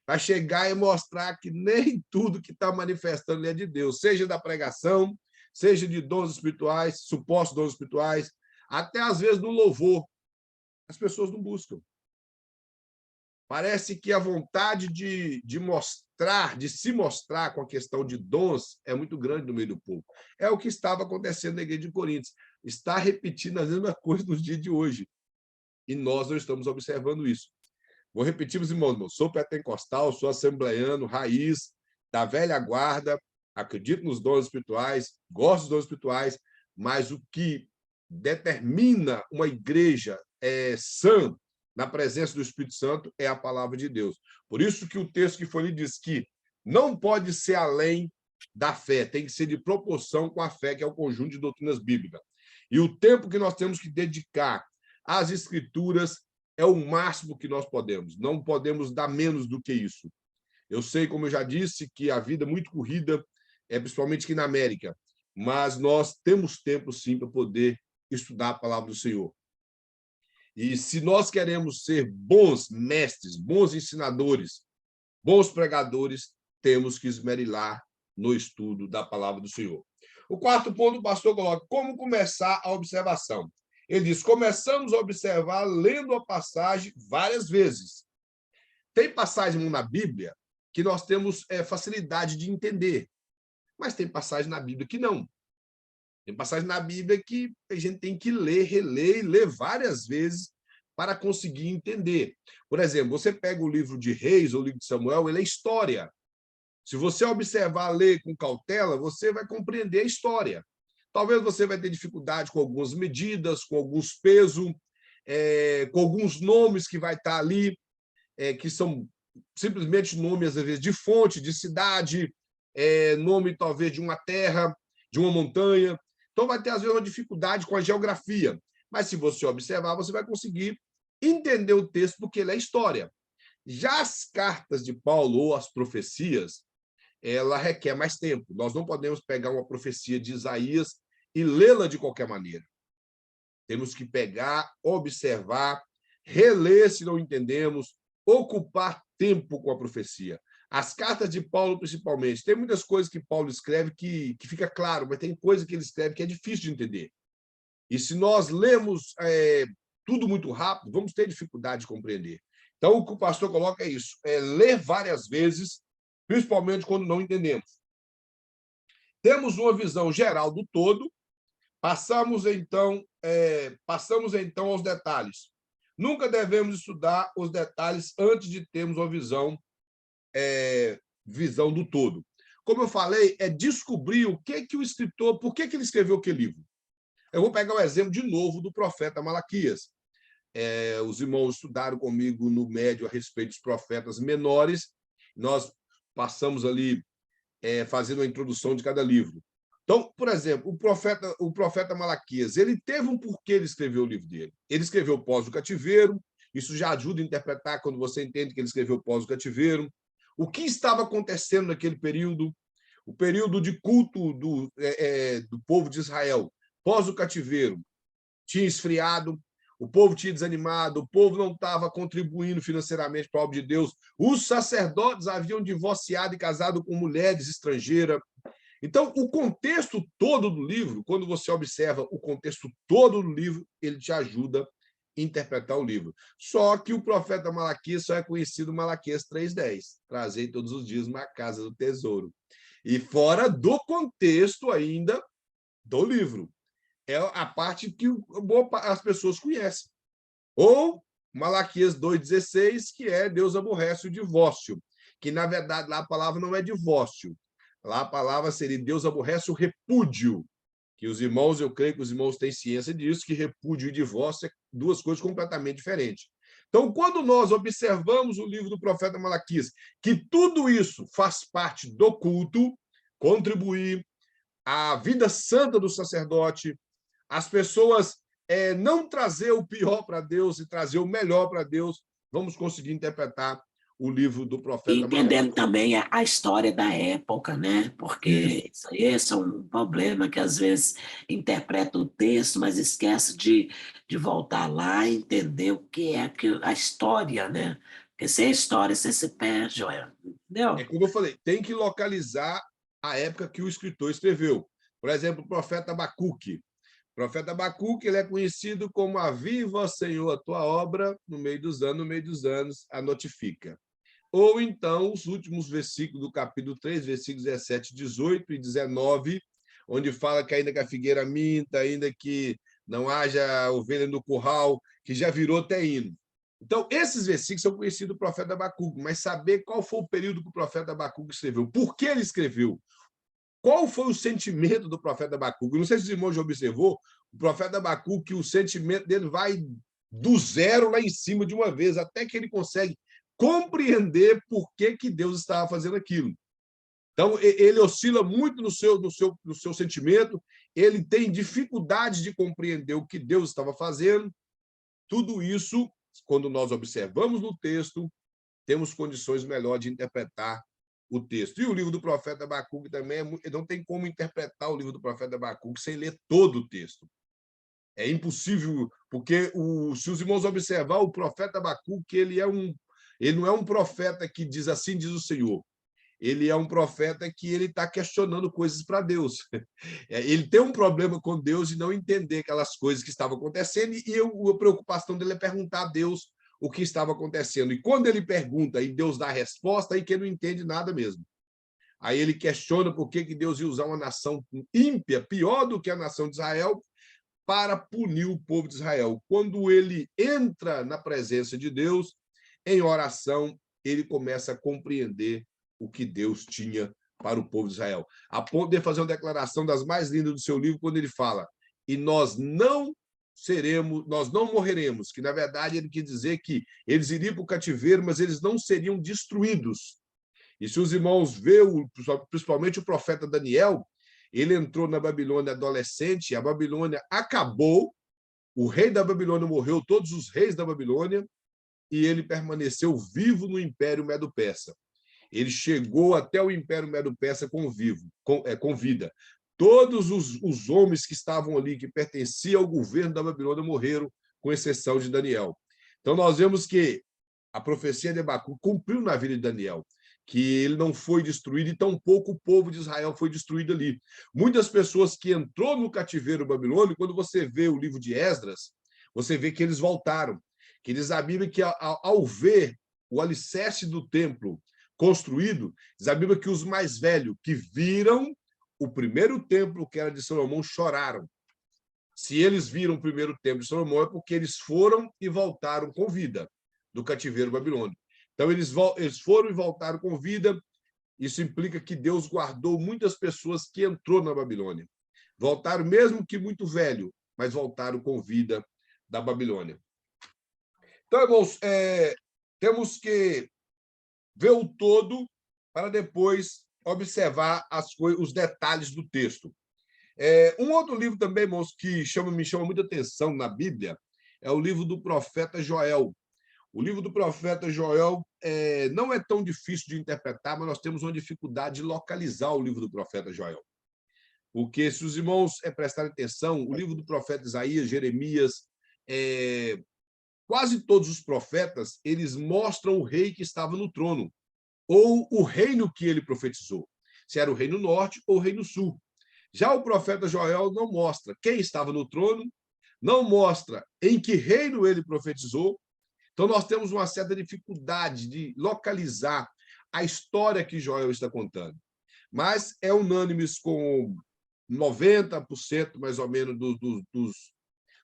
para chegar e mostrar que nem tudo que está manifestando é de Deus, seja da pregação, seja de dons espirituais, supostos dons espirituais, até às vezes no louvor. As pessoas não buscam. Parece que a vontade de mostrar, de se mostrar com a questão de dons é muito grande no meio do povo. É o que estava acontecendo na igreja de Coríntios. Está repetindo a mesma coisa nos dias de hoje. E nós não estamos observando isso. Vou repetir, meus irmãos, sou pentecostal, sou assembleiano, raiz, da velha guarda, acredito nos dons espirituais, gosto dos dons espirituais, mas o que determina uma igreja sã na presença do Espírito Santo é a palavra de Deus. Por isso que o texto que foi ali diz que não pode ser além da fé, tem que ser de proporção com a fé, que é o conjunto de doutrinas bíblicas. E o tempo que nós temos que dedicar às Escrituras é o máximo que nós podemos. Não podemos dar menos do que isso. Eu sei, como eu já disse, que a vida é muito corrida, principalmente aqui na América, mas nós temos tempo, sim, para poder estudar a palavra do Senhor. E se nós queremos ser bons mestres, bons ensinadores, bons pregadores, temos que esmerilar no estudo da palavra do Senhor. O quarto ponto, o pastor coloca, como começar a observação. Ele diz, começamos a observar lendo a passagem várias vezes. Tem passagem na Bíblia que nós temos facilidade de entender, mas tem passagem na Bíblia que não. Tem passagem na Bíblia que a gente tem que ler, reler e ler várias vezes para conseguir entender. Por exemplo, você pega o livro de Reis ou o livro de Samuel, ele é história. Se você observar, ler com cautela, você vai compreender a história. Talvez você vai ter dificuldade com algumas medidas, com alguns pesos, com alguns nomes que vai estar ali, que são simplesmente nomes, às vezes, de fonte, de cidade, nome, talvez, de uma terra, de uma montanha. Então, vai ter, às vezes, uma dificuldade com a geografia. Mas, se você observar, você vai conseguir entender o texto, porque ele é história. Já as cartas de Paulo, ou as profecias, ela requer mais tempo. Nós não podemos pegar uma profecia de Isaías e lê-la de qualquer maneira. Temos que pegar, observar, reler se não entendemos, ocupar tempo com a profecia. As cartas de Paulo, principalmente, tem muitas coisas que Paulo escreve que fica claro, mas tem coisa que ele escreve que é difícil de entender. E se nós lemos tudo muito rápido, vamos ter dificuldade de compreender. Então, o que o pastor coloca é isso, ler várias vezes, principalmente quando não entendemos. Temos uma visão geral do todo, passamos então aos detalhes. Nunca devemos estudar os detalhes antes de termos uma visão do todo. Como eu falei, é descobrir o que o escritor, por que ele escreveu aquele livro. Eu vou pegar o exemplo de novo do profeta Malaquias. Os irmãos estudaram comigo no médio a respeito dos profetas menores. Nós passamos ali fazendo a introdução de cada livro. Então, por exemplo, o profeta Malaquias, ele teve um porquê ele escreveu o livro dele. Ele escreveu pós o cativeiro, isso já ajuda a interpretar quando você entende que ele escreveu pós o cativeiro. O que estava acontecendo naquele período? O período de culto do povo de Israel, pós o cativeiro, tinha esfriado, o povo tinha desanimado, o povo não estava contribuindo financeiramente para a obra de Deus, os sacerdotes haviam divorciado e casado com mulheres estrangeiras. Então, o contexto todo do livro, quando você observa o contexto todo do livro, ele te ajuda a interpretar o livro. Só que o profeta Malaquias só é conhecido Malaquias 3:10. Trazei todos os dias uma casa do tesouro. E fora do contexto ainda do livro. É a parte que as pessoas conhecem. Ou Malaquias 2:16, que é Deus aborrece o divórcio, que, na verdade, lá a palavra não é divórcio. Lá a palavra seria Deus aborrece o repúdio, que os irmãos, eu creio que os irmãos têm ciência disso, que repúdio e divórcio é duas coisas completamente diferentes. Então, quando nós observamos o livro do profeta Malaquias, que tudo isso faz parte do culto, contribuir, a vida santa do sacerdote, as pessoas não trazer o pior para Deus e trazer o melhor para Deus, vamos conseguir interpretar o livro do profeta Malaquias. Entendendo também a história da época, né? Porque isso aí é um problema que às vezes interpreta o texto, mas esquece de voltar lá e entender o que é a história, né? Porque sem a história você se perde, entendeu? Como eu falei, tem que localizar a época que o escritor escreveu. Por exemplo, o profeta Abacuque. O profeta Abacuque, ele é conhecido como Aviva, Senhor, a tua obra, no meio dos anos, a notifica. Ou então, os últimos versículos do capítulo 3, versículos 17, 18 e 19, onde fala que ainda que a figueira minta, ainda que não haja ovelha no curral, que já virou até hino. Então, esses versículos são conhecidos do profeta Abacuque, mas saber qual foi o período que o profeta Abacuque escreveu, por que ele escreveu, qual foi o sentimento do profeta Abacuque. Não sei se os irmãos já observou, o profeta Abacuque, o sentimento dele vai do zero lá em cima de uma vez, até que ele consegue compreender por que Deus estava fazendo aquilo. Então, ele oscila muito no seu sentimento, ele tem dificuldade de compreender o que Deus estava fazendo. Tudo isso quando nós observamos no texto, temos condições melhores de interpretar o texto. E o livro do profeta Abacuque também, não tem como interpretar o livro do profeta Abacuque sem ler todo o texto. É impossível, porque se os irmãos observar, o profeta Abacuque, ele não é um profeta que diz assim, diz o Senhor. Ele é um profeta que ele está questionando coisas para Deus. Ele tem um problema com Deus de não entender aquelas coisas que estavam acontecendo, e a preocupação dele é perguntar a Deus o que estava acontecendo. E quando ele pergunta e Deus dá a resposta, aí que ele não entende nada mesmo. Aí ele questiona por que Deus ia usar uma nação ímpia, pior do que a nação de Israel, para punir o povo de Israel. Quando ele entra na presença de Deus, em oração, ele começa a compreender o que Deus tinha para o povo de Israel. A ponto de fazer uma declaração das mais lindas do seu livro, quando ele fala: e nós não morreremos, que na verdade ele quis dizer que eles iriam para o cativeiro, mas eles não seriam destruídos. E se os irmãos veem, principalmente o profeta Daniel, ele entrou na Babilônia adolescente, a Babilônia acabou, o rei da Babilônia morreu, todos os reis da Babilônia, e ele permaneceu vivo no Império Medo-Persa. Ele chegou até o Império Medo-Persa com vida. Todos os homens que estavam ali, que pertenciam ao governo da Babilônia, morreram, com exceção de Daniel. Então, nós vemos que a profecia de Abacuque cumpriu na vida de Daniel, que ele não foi destruído, e tampouco o povo de Israel foi destruído ali. Muitas pessoas que entrou no cativeiro babilônico, quando você vê o livro de Esdras, você vê que eles voltaram. Que diz a Bíblia que, ao ver o alicerce do templo construído, diz a Bíblia que os mais velhos que viram o primeiro templo, que era de Salomão, choraram. Se eles viram o primeiro templo de Salomão, é porque eles foram e voltaram com vida do cativeiro babilônico. Então, eles foram e voltaram com vida. Isso implica que Deus guardou muitas pessoas que entrou na Babilônia. Voltaram, mesmo que muito velho, mas voltaram com vida da Babilônia. Então, irmãos, temos que ver o todo para depois observar os detalhes do texto. Um outro livro também, irmãos, que me chama muita atenção na Bíblia, é o livro do profeta Joel. O livro do profeta Joel não é tão difícil de interpretar, mas nós temos uma dificuldade de localizar o livro do profeta Joel. Porque, se os irmãos prestarem atenção, o livro do profeta Isaías, Jeremias, quase todos os profetas, eles mostram o rei que estava no trono, ou o reino que ele profetizou, se era o reino norte ou o reino sul. Já o profeta Joel não mostra quem estava no trono, não mostra em que reino ele profetizou. Então, nós temos uma certa dificuldade de localizar a história que Joel está contando. Mas é unânime com 90% mais ou menos dos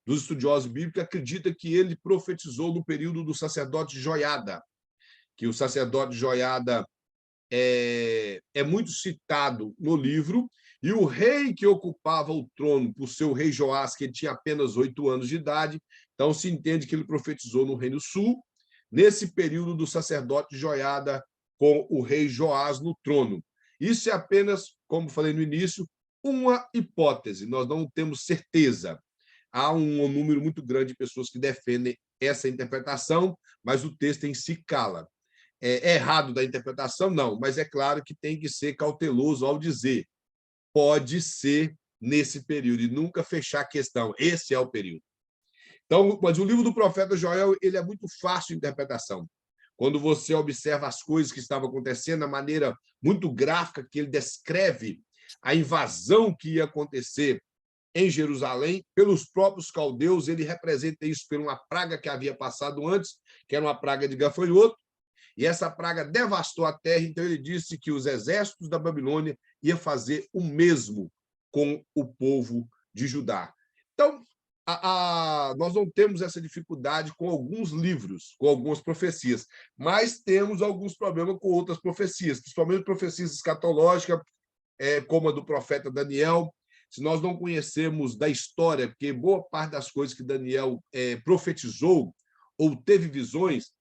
estudiosos bíblicos, acredita que ele profetizou no período do sacerdote Joiada, que o sacerdote Joiada é muito citado no livro, e o rei que ocupava o trono, por ser o rei Joás, que ele tinha apenas 8 anos de idade, então se entende que ele profetizou no Reino Sul, nesse período do sacerdote Joiada com o rei Joás no trono. Isso é apenas, como falei no início, uma hipótese, nós não temos certeza. Há um número muito grande de pessoas que defendem essa interpretação, mas o texto em si cala. É errado da interpretação? Não, mas é claro que tem que ser cauteloso ao dizer pode ser nesse período, e nunca fechar a questão, esse é o período. Então, mas o livro do profeta Joel, ele é muito fácil de interpretação. Quando você observa as coisas que estavam acontecendo, a maneira muito gráfica que ele descreve a invasão que ia acontecer em Jerusalém, pelos próprios caldeus, ele representa isso por uma praga que havia passado antes, que era uma praga de gafanhoto, e essa praga devastou a terra, então ele disse que os exércitos da Babilônia iam fazer o mesmo com o povo de Judá. Então, nós não temos essa dificuldade com alguns livros, com algumas profecias, mas temos alguns problemas com outras profecias, principalmente profecias escatológicas, como a do profeta Daniel. Se nós não conhecemos da história, porque boa parte das coisas que Daniel profetizou ou teve visões,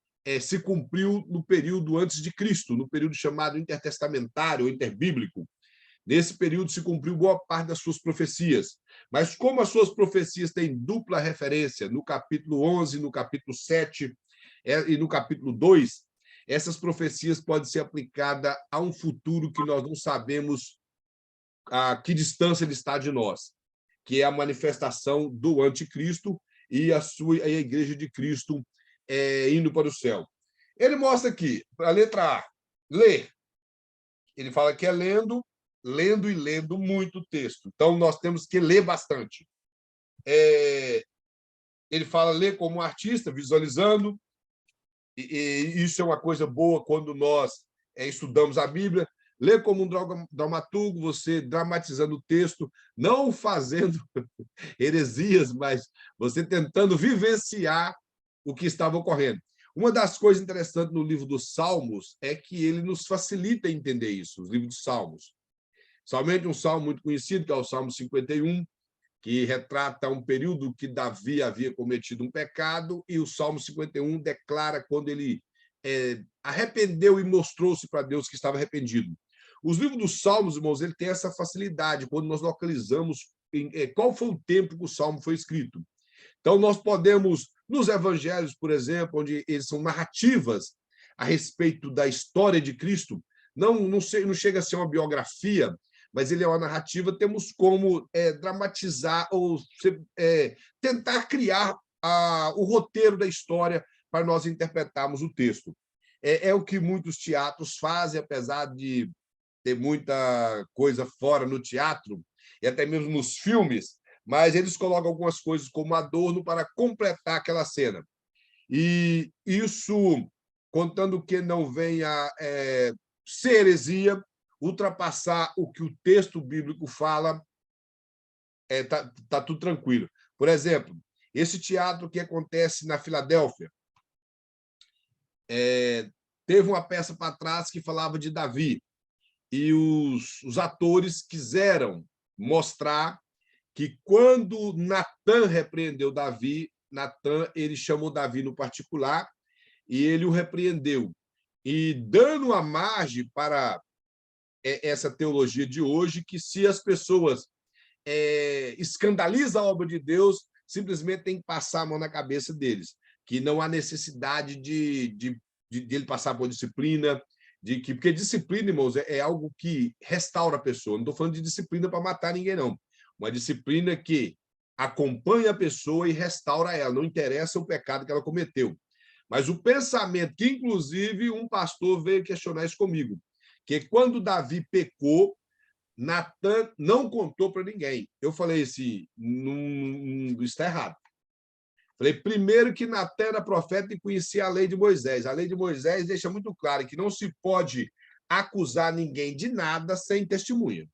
se cumpriu no período antes de Cristo, no período chamado intertestamentário ou interbíblico. Nesse período se cumpriu boa parte das suas profecias. Mas como as suas profecias têm dupla referência, no capítulo 11, no capítulo 7, e no capítulo 2, essas profecias podem ser aplicadas a um futuro que nós não sabemos a que distância ele está de nós, que é a manifestação do anticristo e a igreja de Cristo indo para o céu. Ele mostra aqui, a letra A, ler. Ele fala que é lendo, lendo e lendo muito o texto. Então, nós temos que ler bastante. Ele fala ler como artista, visualizando, e isso é uma coisa boa quando nós estudamos a Bíblia. Ler como um dramaturgo, você dramatizando o texto, não fazendo heresias, mas você tentando vivenciar o que estava ocorrendo. Uma das coisas interessantes no livro dos Salmos é que ele nos facilita entender isso, os livros dos Salmos. Somente um salmo muito conhecido, que é o Salmo 51, que retrata um período que Davi havia cometido um pecado, e o Salmo 51 declara quando ele arrependeu e mostrou-se para Deus que estava arrependido. Os livros dos Salmos, irmãos, ele tem essa facilidade, quando nós localizamos qual foi o tempo que o Salmo foi escrito. Então, nós podemos, nos evangelhos, por exemplo, onde eles são narrativas a respeito da história de Cristo, não chega a ser uma biografia, mas ele é uma narrativa, temos como dramatizar ou tentar criar o roteiro da história para nós interpretarmos o texto. É o que muitos teatros fazem, apesar de ter muita coisa fora no teatro, e até mesmo nos filmes, mas eles colocam algumas coisas como adorno para completar aquela cena. E isso, contando que não venha ser heresia, ultrapassar o que o texto bíblico fala, tá tudo tranquilo. Por exemplo, esse teatro que acontece na Filadélfia, teve uma peça para trás que falava de Davi, e os atores quiseram mostrar que quando Natan repreendeu Davi, Natan ele chamou Davi no particular e ele o repreendeu. E dando a margem para essa teologia de hoje, que se as pessoas escandalizam a obra de Deus, simplesmente tem que passar a mão na cabeça deles, que não há necessidade de ele passar por disciplina, porque disciplina, irmãos, é algo que restaura a pessoa. Não estou falando de disciplina para matar ninguém, não. Uma disciplina que acompanha a pessoa e restaura ela, não interessa o pecado que ela cometeu. Mas o pensamento, que inclusive um pastor veio questionar isso comigo, que quando Davi pecou, Natan não contou para ninguém. Eu falei assim, isso está errado. Falei, primeiro que Natan era profeta e conhecia a lei de Moisés. A lei de Moisés deixa muito claro que não se pode acusar ninguém de nada sem testemunha.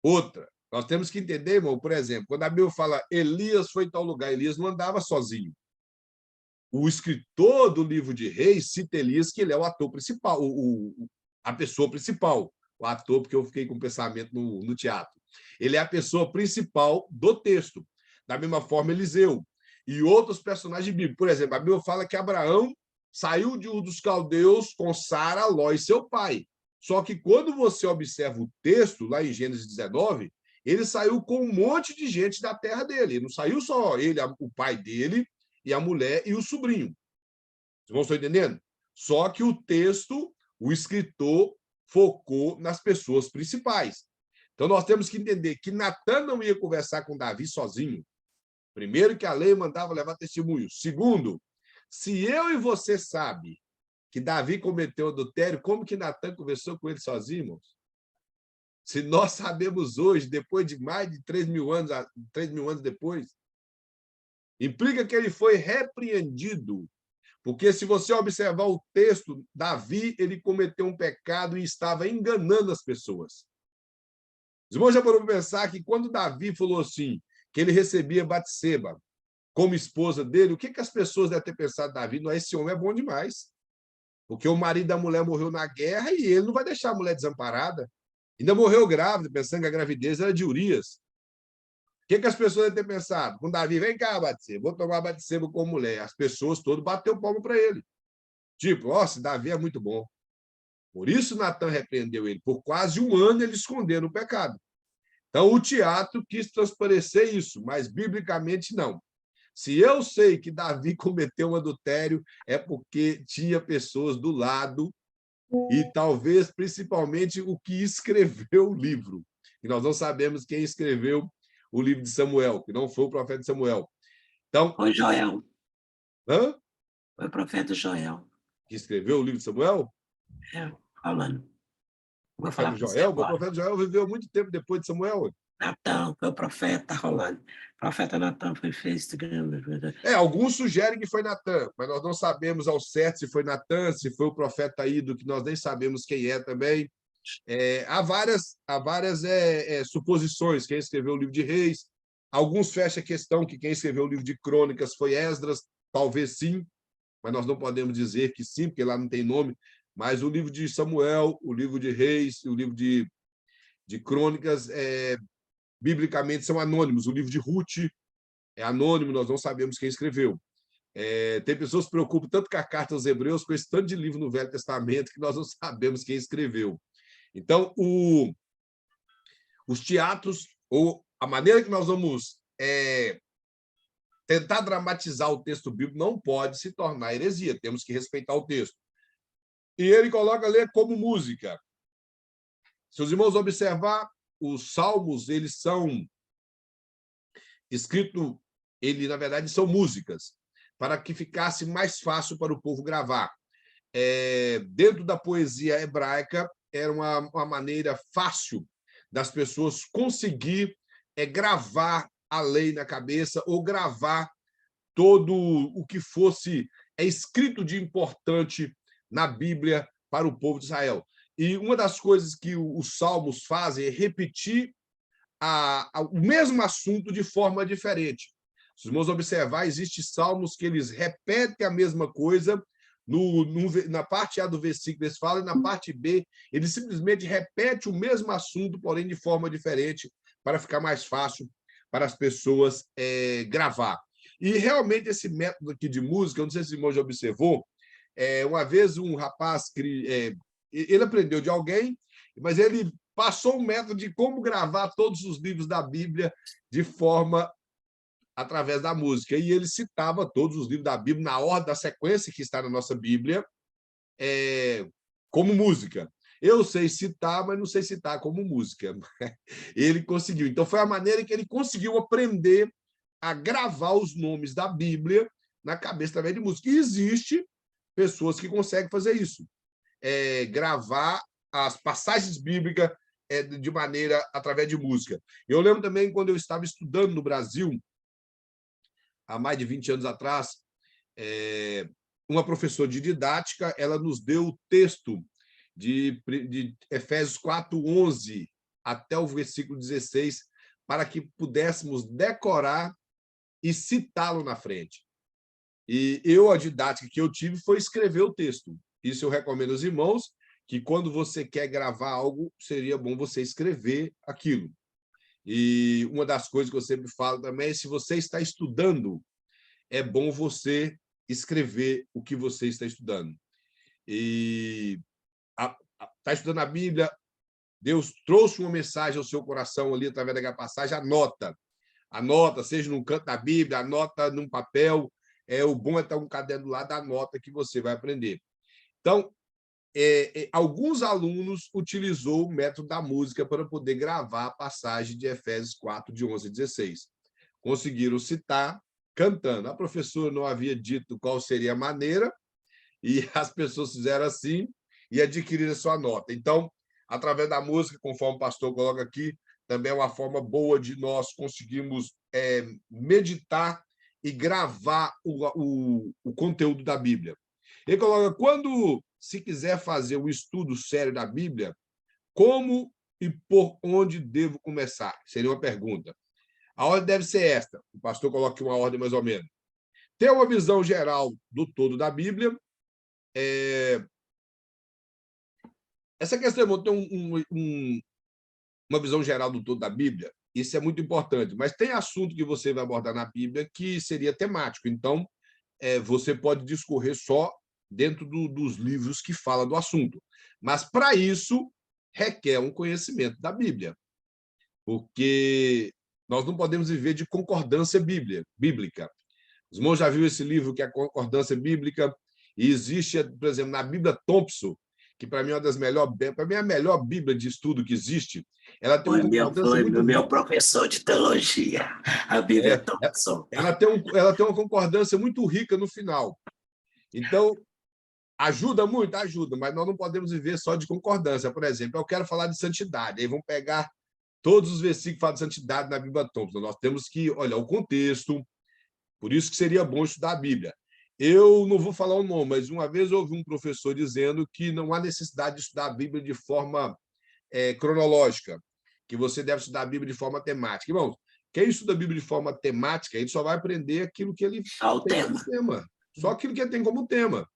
Outra, nós temos que entender, irmão, por exemplo, quando a Bíblia fala Elias foi em tal lugar, Elias não andava sozinho. O escritor do livro de Reis cita Elias, que ele é o ator principal, a pessoa principal. O ator, porque eu fiquei com o pensamento no teatro. Ele é a pessoa principal do texto. Da mesma forma, Eliseu. E outros personagens bíblicos. Por exemplo, a Bíblia fala que Abraão saiu de Ur dos Caldeus com Sara, Ló e seu pai. Só que quando você observa o texto, lá em Gênesis 19, ele saiu com um monte de gente da terra dele. Não saiu só ele, o pai dele, e a mulher e o sobrinho. Vocês vão estar entendendo? Só que o texto, o escritor, focou nas pessoas principais. Então, nós temos que entender que Natan não ia conversar com Davi sozinho. Primeiro, que a lei mandava levar testemunho. Segundo, se eu e você sabe que Davi cometeu adultério, como que Natan conversou com ele sozinho, irmãos? Se nós sabemos hoje, depois de mais de 3.000 anos, 3.000 anos depois, implica que ele foi repreendido. Porque se você observar o texto, Davi ele cometeu um pecado e estava enganando as pessoas. Os irmãos já foram pensar que quando Davi falou assim, que ele recebia Batseba como esposa dele, o que as pessoas devem ter pensado? Davi, não, esse homem é bom demais. Porque o marido da mulher morreu na guerra e ele não vai deixar a mulher desamparada. Ainda morreu grávida, pensando que a gravidez era de Urias. O que as pessoas devem ter pensado? Com Davi, vem cá, Batseba, vou tomar Batseba como mulher. As pessoas todas bateram palmo para ele. Tipo, nossa, Davi é muito bom. Por isso Natan repreendeu ele. Por quase um ano ele escondeu o pecado. Então o teatro quis transparecer isso, mas biblicamente não. Se eu sei que Davi cometeu um adultério, é porque tinha pessoas do lado e talvez principalmente o que escreveu o livro. E nós não sabemos quem escreveu o livro de Samuel, que não foi o profeta Samuel. Então, Foi Joel, hã? foi o profeta Joel. Que escreveu o livro de Samuel? É, falando. O Vou falar profeta para você Joel? Mas o agora. profeta Joel viveu muito tempo depois de Samuel. Natan, foi o profeta, Rolando. O profeta Natan foi feito. Alguns sugerem que foi Natan, mas nós não sabemos ao certo se foi Natan, se foi o profeta Ido, que nós nem sabemos quem é também. Há várias suposições. Quem escreveu o livro de Reis. Alguns fecham a questão que quem escreveu o livro de Crônicas foi Esdras, talvez sim, mas nós não podemos dizer que sim, porque lá não tem nome. Mas o livro de Samuel, o livro de Reis, o livro de Crônicas, biblicamente são anônimos. O livro de Ruth é anônimo, nós não sabemos quem escreveu. Tem pessoas que se preocupam tanto com a carta aos Hebreus, com esse tanto de livro no Velho Testamento, que nós não sabemos quem escreveu. Então, os teatros, ou a maneira que nós vamos tentar dramatizar o texto bíblico, não pode se tornar heresia, temos que respeitar o texto. E ele coloca ler como música. Se os irmãos observar, os salmos, eles são escritos, na verdade, são músicas, para que ficasse mais fácil para o povo gravar. Dentro da poesia hebraica, era uma maneira fácil das pessoas conseguir gravar a lei na cabeça ou gravar todo o que fosse escrito de importante na Bíblia para o povo de Israel. E uma das coisas que os salmos fazem é repetir o mesmo assunto de forma diferente. Se os irmãos observar, existem salmos que eles repetem a mesma coisa, na parte A do versículo eles falam, e na parte B eles simplesmente repetem o mesmo assunto, porém de forma diferente, para ficar mais fácil para as pessoas gravar. E realmente esse método aqui de música, eu não sei se o irmão já observou, uma vez um rapaz, ele aprendeu de alguém, mas ele passou um método de como gravar todos os livros da Bíblia de forma através da música. E ele citava todos os livros da Bíblia na ordem da sequência que está na nossa Bíblia, como música. Eu sei citar, mas não sei citar como música. Ele conseguiu. Então, foi a maneira que ele conseguiu aprender a gravar os nomes da Bíblia na cabeça através de música. E existe pessoas que conseguem fazer isso. Gravar as passagens bíblicas de maneira através de música. Eu lembro também, quando eu estava estudando no Brasil, há mais de 20 anos atrás, uma professora de didática, ela nos deu o texto de Efésios 4:11 até o versículo 16, para que pudéssemos decorar e citá-lo na frente. E a didática que eu tive foi escrever o texto. Isso eu recomendo aos irmãos, que quando você quer gravar algo, seria bom você escrever aquilo. E uma das coisas que eu sempre falo também é, se você está estudando, é bom você escrever o que você está estudando. E está estudando a Bíblia, Deus trouxe uma mensagem ao seu coração ali através daquela passagem, anota. Anota, seja num canto da Bíblia, anota num papel. O bom é estar um caderno lá da nota que você vai aprender. Então, alguns alunos utilizou o método da música para poder gravar a passagem de Efésios 4, de 11 a 16. Conseguiram citar cantando. A professora não havia dito qual seria a maneira, e as pessoas fizeram assim e adquiriram a sua nota. Então, através da música, conforme o pastor coloca aqui, também é uma forma boa de nós conseguirmos meditar e gravar o conteúdo da Bíblia. Ele coloca, quando se quiser fazer um estudo sério da Bíblia, como e por onde devo começar? Seria uma pergunta. A ordem deve ser esta. O pastor coloca aqui uma ordem mais ou menos. Ter uma visão geral do todo da Bíblia. Essa questão de ter uma visão geral do todo da Bíblia, isso é muito importante. Mas tem assunto que você vai abordar na Bíblia que seria temático. Então, você pode discorrer só dentro dos livros que falam do assunto. Mas, para isso, requer um conhecimento da Bíblia, porque nós não podemos viver de concordância bíblica. Os irmãos já viram esse livro, que é a Concordância Bíblica, e existe, por exemplo, na Bíblia Thompson, que para mim é uma das melhores, para mim é a melhor Bíblia de estudo que existe. Ela tem uma concordância Foi muito meu rica. professor de teologia, a Bíblia É, Thompson. ela tem uma concordância muito rica no final. Então, ajuda muito? Ajuda, mas nós não podemos viver só de concordância. Por exemplo, eu quero falar de santidade, aí vamos pegar todos os versículos que falam de santidade na Bíblia Thompson. Nós temos que olhar o contexto, por isso que seria bom estudar a Bíblia. Eu não vou falar o nome, mas uma vez eu ouvi um professor dizendo que não há necessidade de estudar a Bíblia de forma cronológica, que você deve estudar a Bíblia de forma temática. Irmãos, quem estuda a Bíblia de forma temática, ele só vai aprender aquilo que ele Só o tem como tema. tema. Só aquilo que ele tem como tema.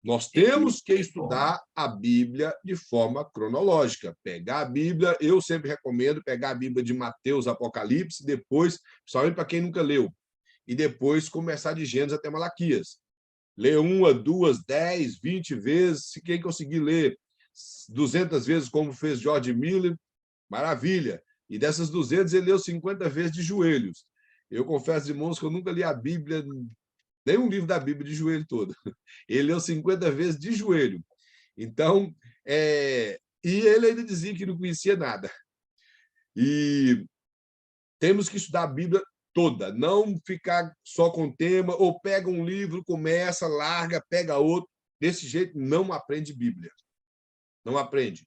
Nós Ele temos que estudar a Bíblia de forma cronológica. Pegar a Bíblia, eu sempre recomendo pegar a Bíblia de Mateus, Apocalipse, depois, principalmente para quem nunca leu, e depois começar de Gênesis até Malaquias. Ler 1, 2, 10, 20 vezes. Se quem conseguir ler 200 vezes, como fez George Miller, maravilha. E dessas 200, ele leu 50 vezes de joelhos. Eu confesso, irmãos, que eu nunca li a Bíblia, nem um livro da Bíblia de joelho todo. Ele leu 50 vezes de joelho. Então, e ele ainda dizia que não conhecia nada. E temos que estudar a Bíblia toda, não ficar só com o tema, ou pega um livro, começa, larga, pega outro. Desse jeito, não aprende Bíblia. Não aprende.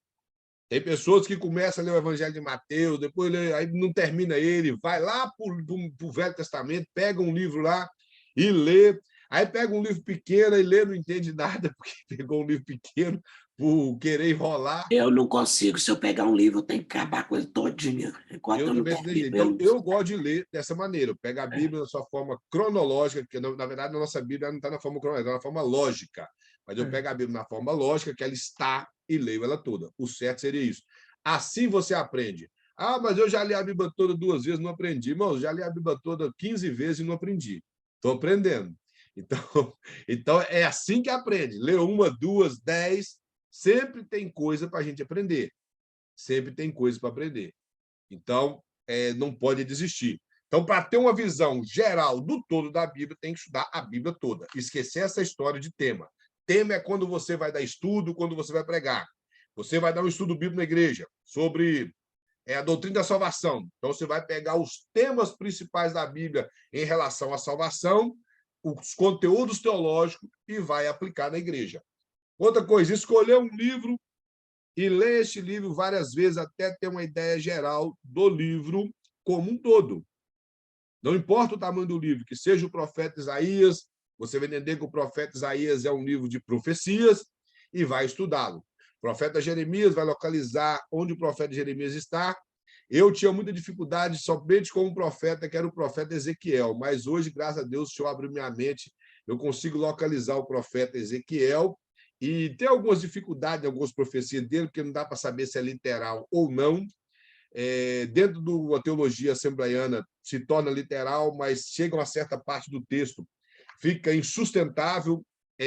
Tem pessoas que começam a ler o Evangelho de Mateus, depois aí não termina ele, vai lá para o Velho Testamento, pega um livro lá e lê. Aí pega um livro pequeno e lê, não entende nada, porque pegou um livro pequeno por querer enrolar. Eu não consigo, se eu pegar um livro, eu tenho que acabar com ele todinho, enquanto Eu eu não também tenho. termino Então, ele. eu gosto de ler dessa maneira. Pega a Bíblia na sua forma cronológica, que, na verdade, a nossa Bíblia não está na forma cronológica, está na forma lógica. Mas eu pego a Bíblia na forma lógica, que ela está, e leio ela toda. O certo seria isso. Assim você aprende. Ah, mas eu já li a Bíblia toda 2 vezes, não aprendi. Irmão, já li a Bíblia toda 15 vezes e não aprendi. Estou aprendendo. Então, então, é assim que aprende. Lê 1, 2, 10. Sempre tem coisa para a gente aprender. Sempre tem coisa para aprender. Então, não pode desistir. Então, para ter uma visão geral do todo da Bíblia, tem que estudar a Bíblia toda. Esquecer essa história de tema. Tema é quando você vai dar estudo, quando você vai pregar. Você vai dar um estudo bíblico na igreja sobre a doutrina da salvação. Então, você vai pegar os temas principais da Bíblia em relação à salvação, os conteúdos teológicos, e vai aplicar na igreja. Outra coisa, escolher um livro e ler este livro várias vezes até ter uma ideia geral do livro como um todo. Não importa o tamanho do livro, que seja o profeta Isaías, você vai entender que o profeta Isaías é um livro de profecias e vai estudá-lo. O profeta Jeremias vai localizar onde o profeta Jeremias está. Eu tinha muita dificuldade somente com um profeta, que era o profeta Ezequiel, mas hoje, graças a Deus, o Senhor abriu minha mente, eu consigo localizar o profeta Ezequiel e tem algumas dificuldades, algumas profecias dele, porque não dá para saber se é literal ou não. Dentro da teologia assembleiana se torna literal, mas chega uma certa parte do texto, fica insustentável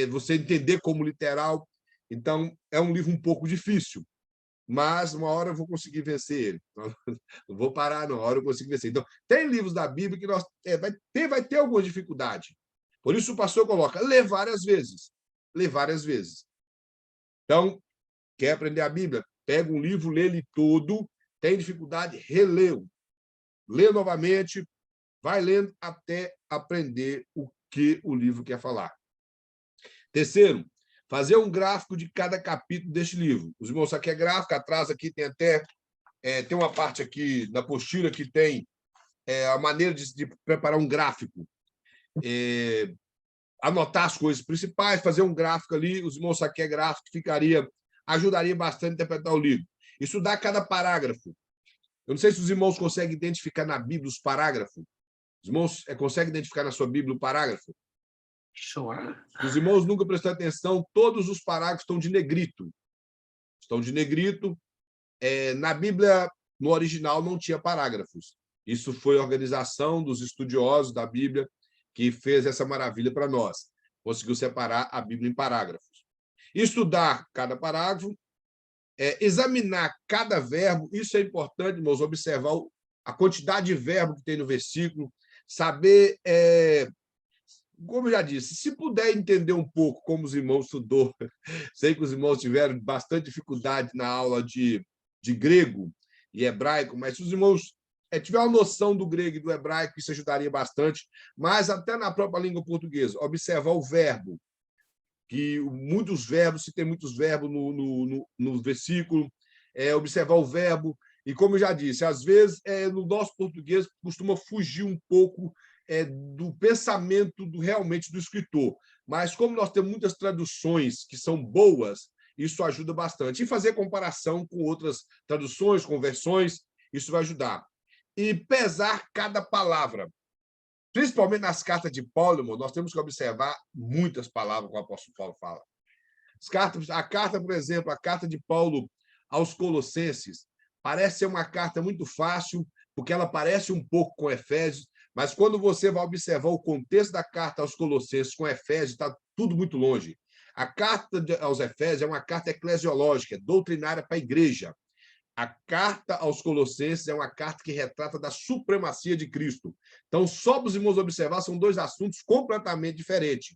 você entender como literal. Então, é um livro um pouco difícil, mas uma hora eu vou conseguir vencer ele. Não vou parar, não. Uma hora eu consigo vencer. Então, tem livros da Bíblia que vai ter alguma dificuldade. Por isso o pastor coloca, lê várias vezes. Lê várias vezes. Então, quer aprender a Bíblia? Pega um livro, lê ele todo. Tem dificuldade? Releu. Lê novamente, vai lendo até aprender o que o livro quer falar. Terceiro, fazer um gráfico de cada capítulo deste livro. Os irmãos, isso aqui é gráfico, atrás aqui tem até tem uma parte aqui na apostila que tem a maneira de preparar um gráfico. Anotar as coisas principais, fazer um gráfico ali. Os irmãos, isso aqui é gráfico, ajudaria bastante a interpretar o livro. Estudar cada parágrafo. Eu não sei se os irmãos conseguem identificar na Bíblia os parágrafos. Os irmãos conseguem identificar na sua Bíblia o parágrafo? Sure. Se os irmãos nunca prestaram atenção, todos os parágrafos estão de negrito. Estão de negrito. Na Bíblia, no original, não tinha parágrafos. Isso foi a organização dos estudiosos da Bíblia que fez essa maravilha para nós. Conseguiu separar a Bíblia em parágrafos. Estudar cada parágrafo, examinar cada verbo, isso é importante, irmãos, observar a quantidade de verbo que tem no versículo, saber, como eu já disse, se puder entender um pouco como os irmãos estudou, sei que os irmãos tiveram bastante dificuldade na aula de grego e hebraico, mas se os irmãos tiver uma noção do grego e do hebraico, isso ajudaria bastante, mas até na própria língua portuguesa, observar o verbo, que muitos verbos, se tem muitos verbos no versículo, observar o verbo, e como eu já disse, às vezes no nosso português costuma fugir um pouco do pensamento realmente do escritor, mas como nós temos muitas traduções que são boas, isso ajuda bastante. E fazer comparação com outras traduções, conversões, isso vai ajudar. E pesar cada palavra. Principalmente nas cartas de Paulo, irmão, nós temos que observar muitas palavras que o apóstolo Paulo fala. A carta, por exemplo, a carta de Paulo aos Colossenses, parece ser uma carta muito fácil, porque ela parece um pouco com Efésios, mas quando você vai observar o contexto da carta aos Colossenses com Efésios, está tudo muito longe. A carta aos Efésios é uma carta eclesiológica, doutrinária para a igreja. A carta aos Colossenses é uma carta que retrata da supremacia de Cristo. Então, só para os irmãos observar, são dois assuntos completamente diferentes.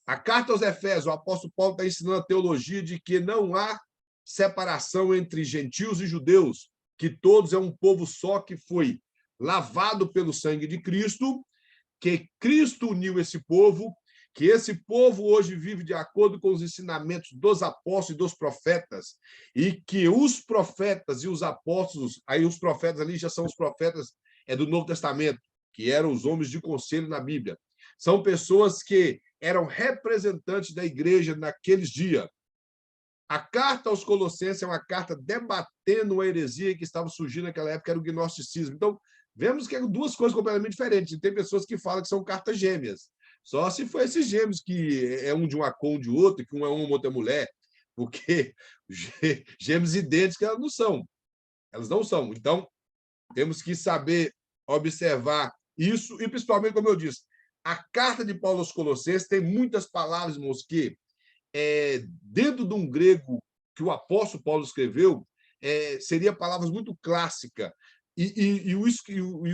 A carta aos Efésios, o apóstolo Paulo está ensinando a teologia de que não há separação entre gentios e judeus, que todos é um povo só que foi lavado pelo sangue de Cristo, que Cristo uniu esse povo, que esse povo hoje vive de acordo com os ensinamentos dos apóstolos e dos profetas, e que os profetas e os apóstolos, aí os profetas ali já são os profetas do Novo Testamento, que eram os homens de conselho na Bíblia. São pessoas que eram representantes da igreja naqueles dias. A carta aos Colossenses é uma carta debatendo a heresia que estava surgindo naquela época, era o gnosticismo. Então, vemos que são duas coisas completamente diferentes. Tem pessoas que falam que são cartas gêmeas. Só se for esses gêmeos, que é um de um Acon de outro, que um é uma outra mulher, porque gêmeos idênticos elas não são. Elas não são. Então, temos que saber observar isso, e principalmente, como eu disse, a carta de Paulo aos Colossenses tem muitas palavras, irmãos, que dentro de um grego que o apóstolo Paulo escreveu, seria palavras muito clássicas. E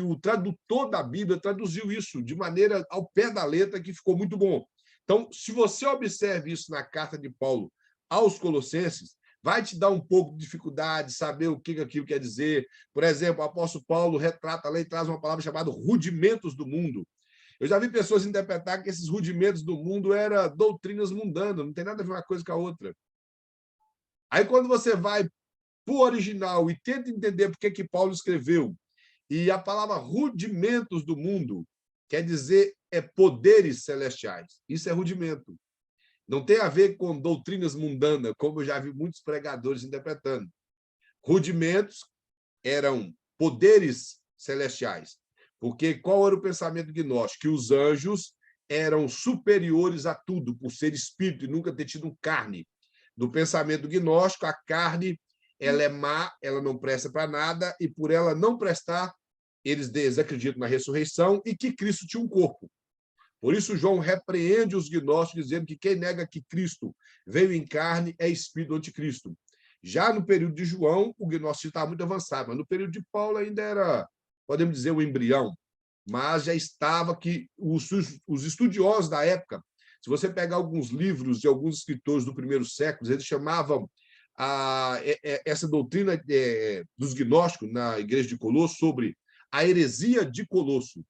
o tradutor da Bíblia traduziu isso de maneira ao pé da letra, que ficou muito bom. Então, se você observa isso na carta de Paulo aos Colossenses, vai te dar um pouco de dificuldade saber o que aquilo quer dizer. Por exemplo, o apóstolo Paulo retrata a lei, traz uma palavra chamada rudimentos do mundo. Eu já vi pessoas interpretar que esses rudimentos do mundo eram doutrinas mundanas, não tem nada a ver uma coisa com a outra. Aí, quando você vai para o original e tenta entender por que Paulo escreveu, e a palavra rudimentos do mundo quer dizer poderes celestiais. Isso é rudimento. Não tem a ver com doutrinas mundanas, como eu já vi muitos pregadores interpretando. Rudimentos eram poderes celestiais. Porque qual era o pensamento gnóstico? Que os anjos eram superiores a tudo, por ser espírito e nunca ter tido carne. No pensamento gnóstico, a carne ela é má, ela não presta para nada, e por ela não prestar, eles acreditam na ressurreição e que Cristo tinha um corpo. Por isso, João repreende os gnósticos, dizendo que quem nega que Cristo veio em carne é espírito do anticristo. Já no período de João, o gnóstico estava muito avançado, mas no período de Paulo ainda era, podemos dizer, o embrião, mas já estava que os estudiosos da época, se você pegar alguns livros de alguns escritores do primeiro século, eles chamavam essa doutrina dos gnósticos na igreja de Colosso sobre a heresia de Colosso.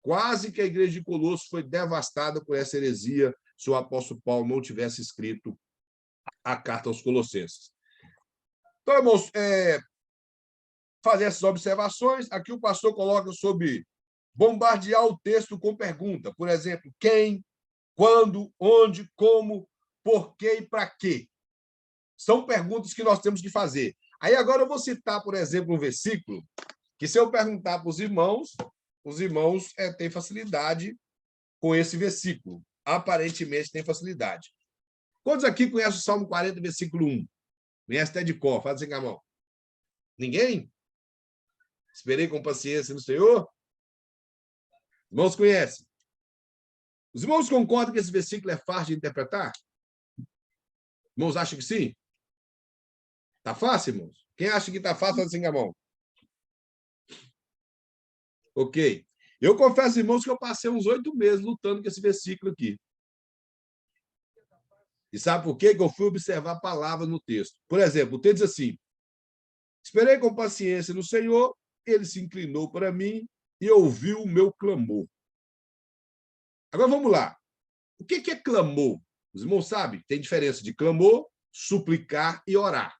Quase que a igreja de Colosso foi devastada por essa heresia se o apóstolo Paulo não tivesse escrito a carta aos Colossenses. Então, irmãos, fazer essas observações. Aqui o pastor coloca sobre bombardear o texto com pergunta. Por exemplo, quem, quando, onde, como, por quê e para quê. São perguntas que nós temos que fazer. Aí agora eu vou citar, por exemplo, um versículo que, se eu perguntar para os irmãos têm facilidade com esse versículo. Aparentemente têm facilidade. Quantos aqui conhecem o Salmo 40, versículo 1? Conhece até de cor, faz assim com a mão. Ninguém? Esperei com paciência no Senhor. Os irmãos conhecem? Os irmãos concordam que esse versículo é fácil de interpretar? Os irmãos acham que sim? Está fácil, irmãos? Quem acha que está fácil, faz assim com a mão. Ok. Eu confesso, irmãos, que eu passei uns 8 meses lutando com esse versículo aqui. E sabe por quê? Que eu fui observar a palavra no texto. Por exemplo, o texto diz assim: esperei com paciência no Senhor, ele se inclinou para mim e ouviu o meu clamor. Agora vamos lá. O que é clamor? Os irmãos sabem, tem diferença de clamor, suplicar e orar.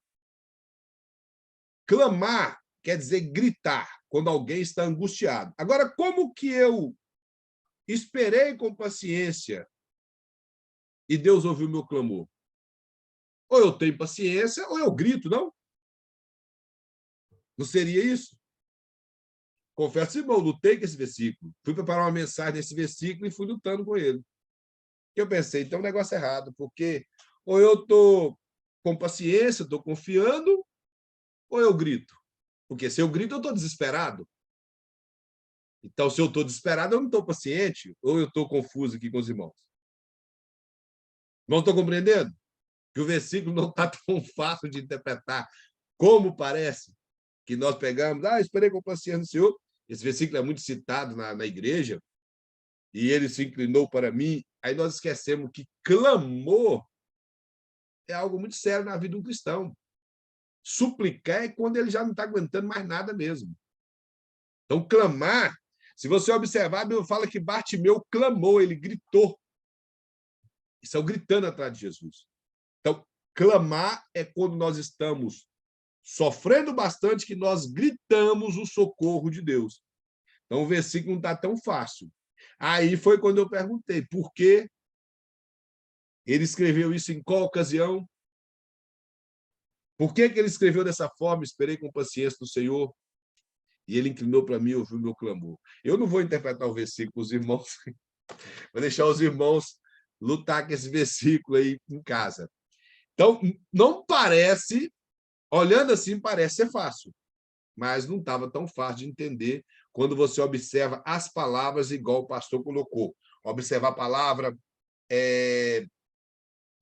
Clamar quer dizer gritar, quando alguém está angustiado. Agora, como que eu esperei com paciência e Deus ouviu o meu clamor? Ou eu tenho paciência, ou eu grito, não? Não seria isso? Confesso, irmão, lutei com esse versículo. Fui preparar uma mensagem nesse versículo e fui lutando com ele. Eu pensei, então o negócio é errado, porque ou eu estou com paciência, estou confiando, ou eu grito. Porque se eu grito, eu estou desesperado. Então, se eu estou desesperado, eu não estou paciente, ou eu estou confuso aqui com os irmãos. Não estou compreendendo? Que o versículo não está tão fácil de interpretar como parece que nós pegamos. Esperei com paciência no Senhor. Esse versículo é muito citado na igreja, e ele se inclinou para mim. Aí nós esquecemos que clamor é algo muito sério na vida de um cristão. Suplicar é quando ele já não está aguentando mais nada mesmo. Então, clamar, se você observar, a Bíblia fala que Bartimeu clamou, ele gritou. Estão gritando atrás de Jesus. Então, clamar é quando nós estamos sofrendo bastante que nós gritamos o socorro de Deus. Então, o versículo não está tão fácil. Aí foi quando eu perguntei por que ele escreveu isso em qual ocasião? Por que ele escreveu dessa forma? Esperei com paciência no Senhor e ele inclinou para mim e ouviu o meu clamor. Eu não vou interpretar o versículo, os irmãos, vou deixar os irmãos lutar com esse versículo aí em casa. Então, não parece, olhando assim, parece ser fácil, mas não estava tão fácil de entender quando você observa as palavras, igual o pastor colocou. Observar a palavra,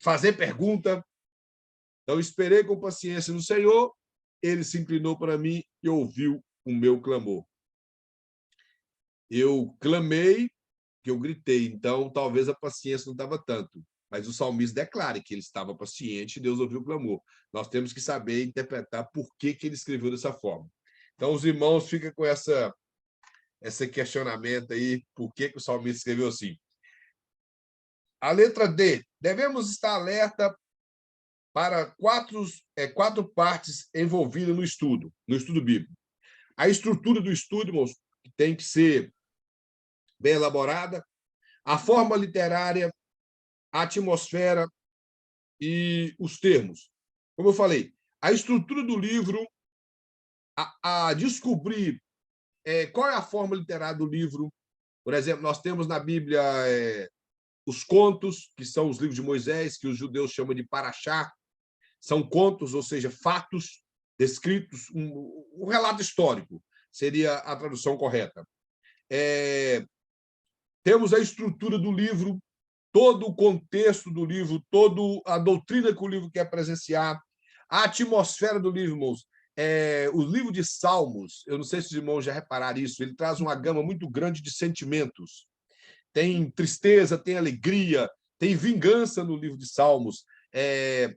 fazer pergunta. Então, esperei com paciência no Senhor, ele se inclinou para mim e ouviu o meu clamor. Eu clamei, que eu gritei, então talvez a paciência não estava tanto. Mas o salmista declara que ele estava paciente e Deus ouviu o clamor. Nós temos que saber interpretar por que ele escreveu dessa forma. Então, os irmãos ficam com esse questionamento aí, por que o salmista escreveu assim. A letra D. Devemos estar alerta para quatro partes envolvidas no estudo bíblico. A estrutura do estudo, irmãos, tem que ser bem elaborada, a forma literária, a atmosfera e os termos. Como eu falei, a estrutura do livro, a descobrir qual é a forma literária do livro. Por exemplo, nós temos na Bíblia os contos, que são os livros de Moisés, que os judeus chamam de paraxá. São contos, ou seja, fatos descritos, um relato histórico, seria a tradução correta. Temos a estrutura do livro, todo o contexto do livro, toda a doutrina que o livro quer presenciar, a atmosfera do livro, irmãos. O livro de Salmos, eu não sei se os irmãos já repararam isso, ele traz uma gama muito grande de sentimentos. Tem tristeza, tem alegria, tem vingança no livro de Salmos.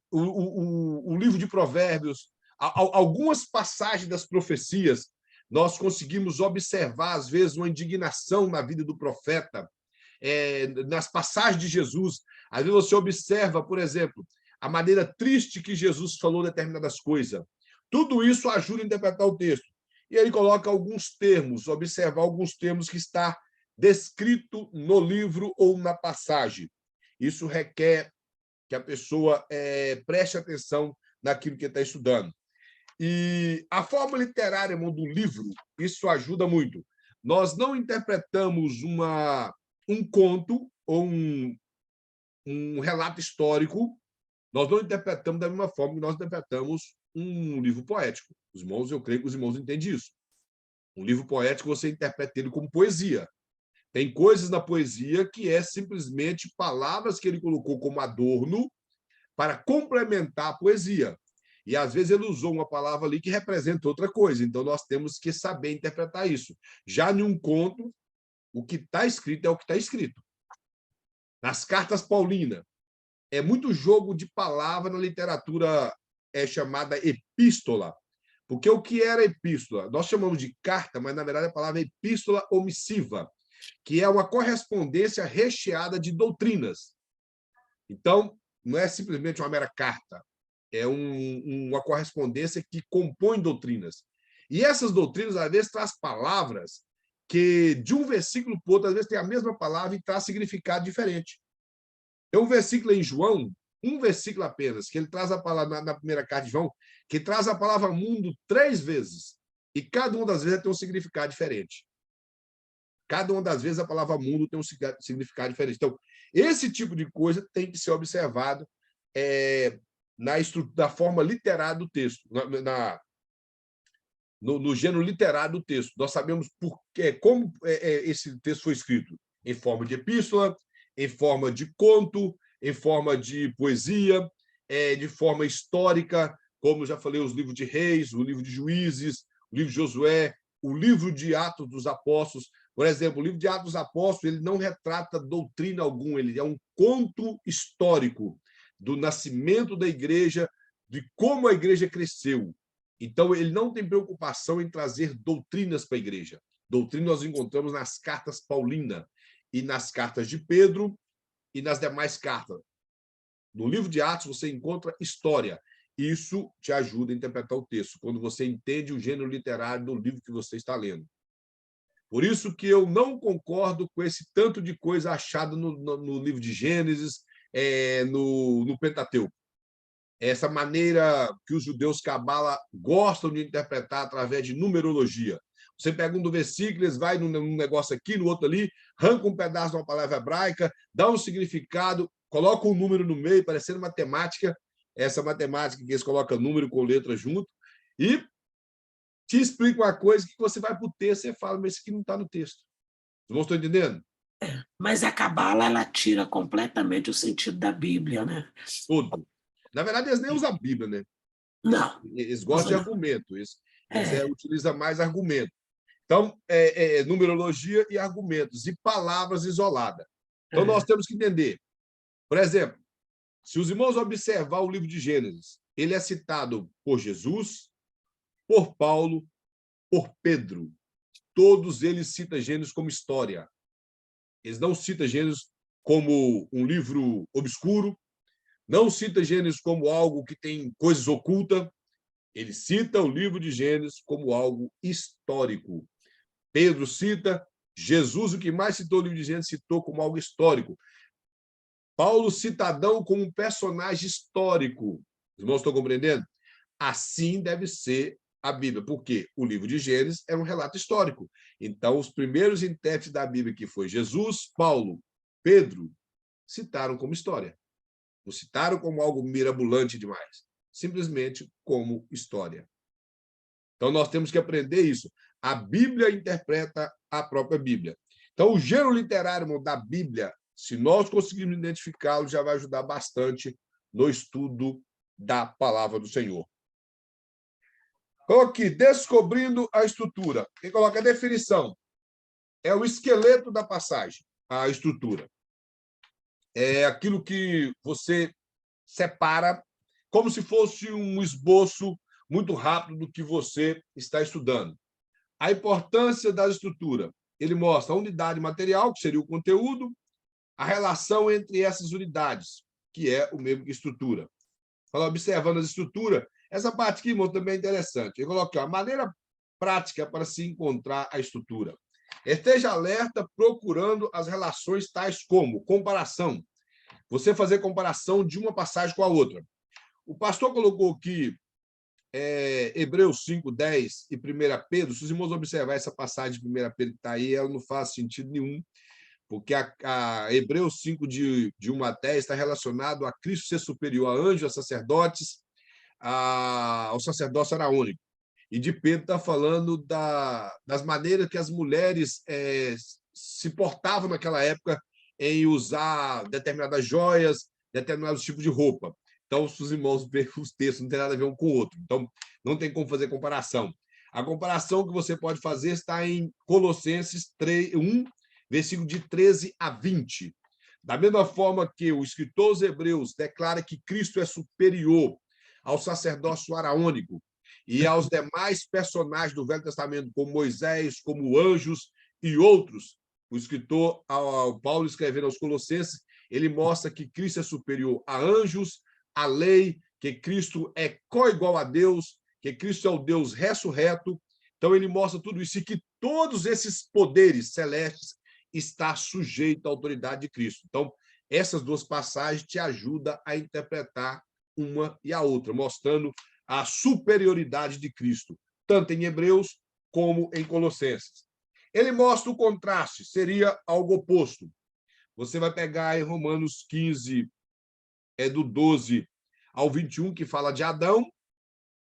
O livro de Provérbios, algumas passagens das profecias, nós conseguimos observar, às vezes, uma indignação na vida do profeta, nas passagens de Jesus. Às vezes você observa, por exemplo, a maneira triste que Jesus falou determinadas coisas. Tudo isso ajuda a interpretar o texto. E ele coloca alguns termos, observar alguns termos que está descrito no livro ou na passagem. Isso requer que a pessoa preste atenção naquilo que está estudando. E a forma literária, irmão, do livro, isso ajuda muito. Nós não interpretamos um conto ou um relato histórico, nós não interpretamos da mesma forma que nós interpretamos um livro poético. Os irmãos, eu creio que os irmãos entendem isso. Um livro poético, você interpreta ele como poesia. Tem coisas na poesia que é simplesmente palavras que ele colocou como adorno para complementar a poesia. E, às vezes, ele usou uma palavra ali que representa outra coisa. Então, nós temos que saber interpretar isso. Já em um conto, O que está escrito é o que está escrito. Nas cartas paulinas, é muito jogo de palavra na literatura chamada epístola. Porque o que era epístola? Nós chamamos de carta, mas, na verdade, a palavra é epístola omissiva, que é uma correspondência recheada de doutrinas. Então, não é simplesmente uma mera carta, é uma correspondência que compõe doutrinas. E essas doutrinas, às vezes, traz palavras que, de um versículo para outro, às vezes tem a mesma palavra e traz significado diferente. Tem um versículo em João, um versículo apenas, que ele traz a palavra, na primeira carta de João, que traz a palavra mundo 3 vezes. E cada uma das vezes tem um significado diferente. Cada uma das vezes a palavra mundo tem um significado diferente. Então, esse tipo de coisa tem que ser observado da forma literária do texto, no gênero literário do texto. Nós sabemos como esse texto foi escrito, em forma de epístola, em forma de conto, em forma de poesia, de forma histórica, como já falei, os livros de Reis, o livro de Juízes, o livro de Josué, o livro de Atos dos Apóstolos. Por exemplo, o livro de Atos dos Apóstolos, ele não retrata doutrina alguma, ele é um conto histórico do nascimento da igreja, de como a igreja cresceu. Então, ele não tem preocupação em trazer doutrinas para a igreja. Doutrina nós encontramos nas cartas paulinas e nas cartas de Pedro e nas demais cartas. No livro de Atos, você encontra história. Isso te ajuda a interpretar o texto, quando você entende o gênero literário do livro que você está lendo. Por isso que eu não concordo com esse tanto de coisa achada no livro de Gênesis, no Pentateuco. Essa maneira que os judeus cabala gostam de interpretar através de numerologia. Você pega um do versículo, eles vai num negócio aqui, no outro ali, arranca um pedaço de uma palavra hebraica, dá um significado, coloca um número no meio, parecendo matemática, essa matemática que eles colocam número com letra junto, e te explica uma coisa que você vai para o texto e fala, mas isso aqui não está no texto. Vocês não estão entendendo? Mas a cabala, ela tira completamente o sentido da Bíblia, né? Tudo. Na verdade, eles nem usam a Bíblia, né? Não. Eles gostam de Não. argumento, eles É. utilizam mais argumento. Então, numerologia e argumentos, e palavras isoladas. Então, nós temos que entender. Por exemplo, se os irmãos observar o livro de Gênesis, ele é citado por Jesus, por Paulo, por Pedro. Todos eles citam Gênesis como história. Eles não citam Gênesis como um livro obscuro, não citam Gênesis como algo que tem coisas ocultas. Ele cita o livro de Gênesis como algo histórico. Pedro cita, Jesus, o que mais citou o livro de Gênesis, citou como algo histórico. Paulo, cidadão, como um personagem histórico. Os irmãos estão compreendendo? Assim deve ser a Bíblia, porque o livro de Gênesis é um relato histórico. Então, os primeiros intérpretes da Bíblia, que foi Jesus, Paulo, Pedro, citaram como história. Não citaram como algo mirabolante demais, simplesmente como história. Então, nós temos que aprender isso. A Bíblia interpreta a própria Bíblia. Então, o gênero literário da Bíblia, se nós conseguirmos identificá-lo, já vai ajudar bastante no estudo da palavra do Senhor. Aqui, descobrindo a estrutura. Quem coloca a definição é o esqueleto da passagem, a estrutura. É aquilo que você separa como se fosse um esboço muito rápido do que você está estudando. A importância da estrutura. Ele mostra a unidade material, que seria o conteúdo, a relação entre essas unidades, que é o mesmo que estrutura. Observando as estruturas, essa parte aqui, irmão, também é interessante. Eu coloquei a maneira prática para se encontrar a estrutura. Esteja alerta procurando as relações tais como comparação. Você fazer comparação de uma passagem com a outra. O pastor colocou aqui Hebreus 5:10 e 1 Pedro. Se os irmãos observar essa passagem de 1 Pedro que está aí, ela não faz sentido nenhum, porque a Hebreus 5, de 1 a 10, está relacionado a Cristo ser superior a anjos, a sacerdotes, ao sacerdócio araônico. E de Pedro está falando das maneiras que as mulheres se portavam naquela época em usar determinadas joias, determinados tipos de roupa. Então, se os irmãos verem os textos, não tem nada a ver um com o outro. Então, não tem como fazer comparação. A comparação que você pode fazer está em Colossenses 1, versículo de 13 a 20. Da mesma forma que o escritor aos Hebreus declara que Cristo é superior ao sacerdócio araônico e aos demais personagens do Velho Testamento, como Moisés, como anjos e outros, o escritor Paulo escrevendo aos Colossenses, ele mostra que Cristo é superior a anjos, a lei, que Cristo é coigual a Deus, que Cristo é o Deus ressurreto. Então, ele mostra tudo isso e que todos esses poderes celestes estão sujeitos à autoridade de Cristo. Então, essas duas passagens te ajudam a interpretar uma e a outra, mostrando a superioridade de Cristo, tanto em Hebreus como em Colossenses. Ele mostra o contraste, seria algo oposto. Você vai pegar em Romanos 15, do 12 ao 21, que fala de Adão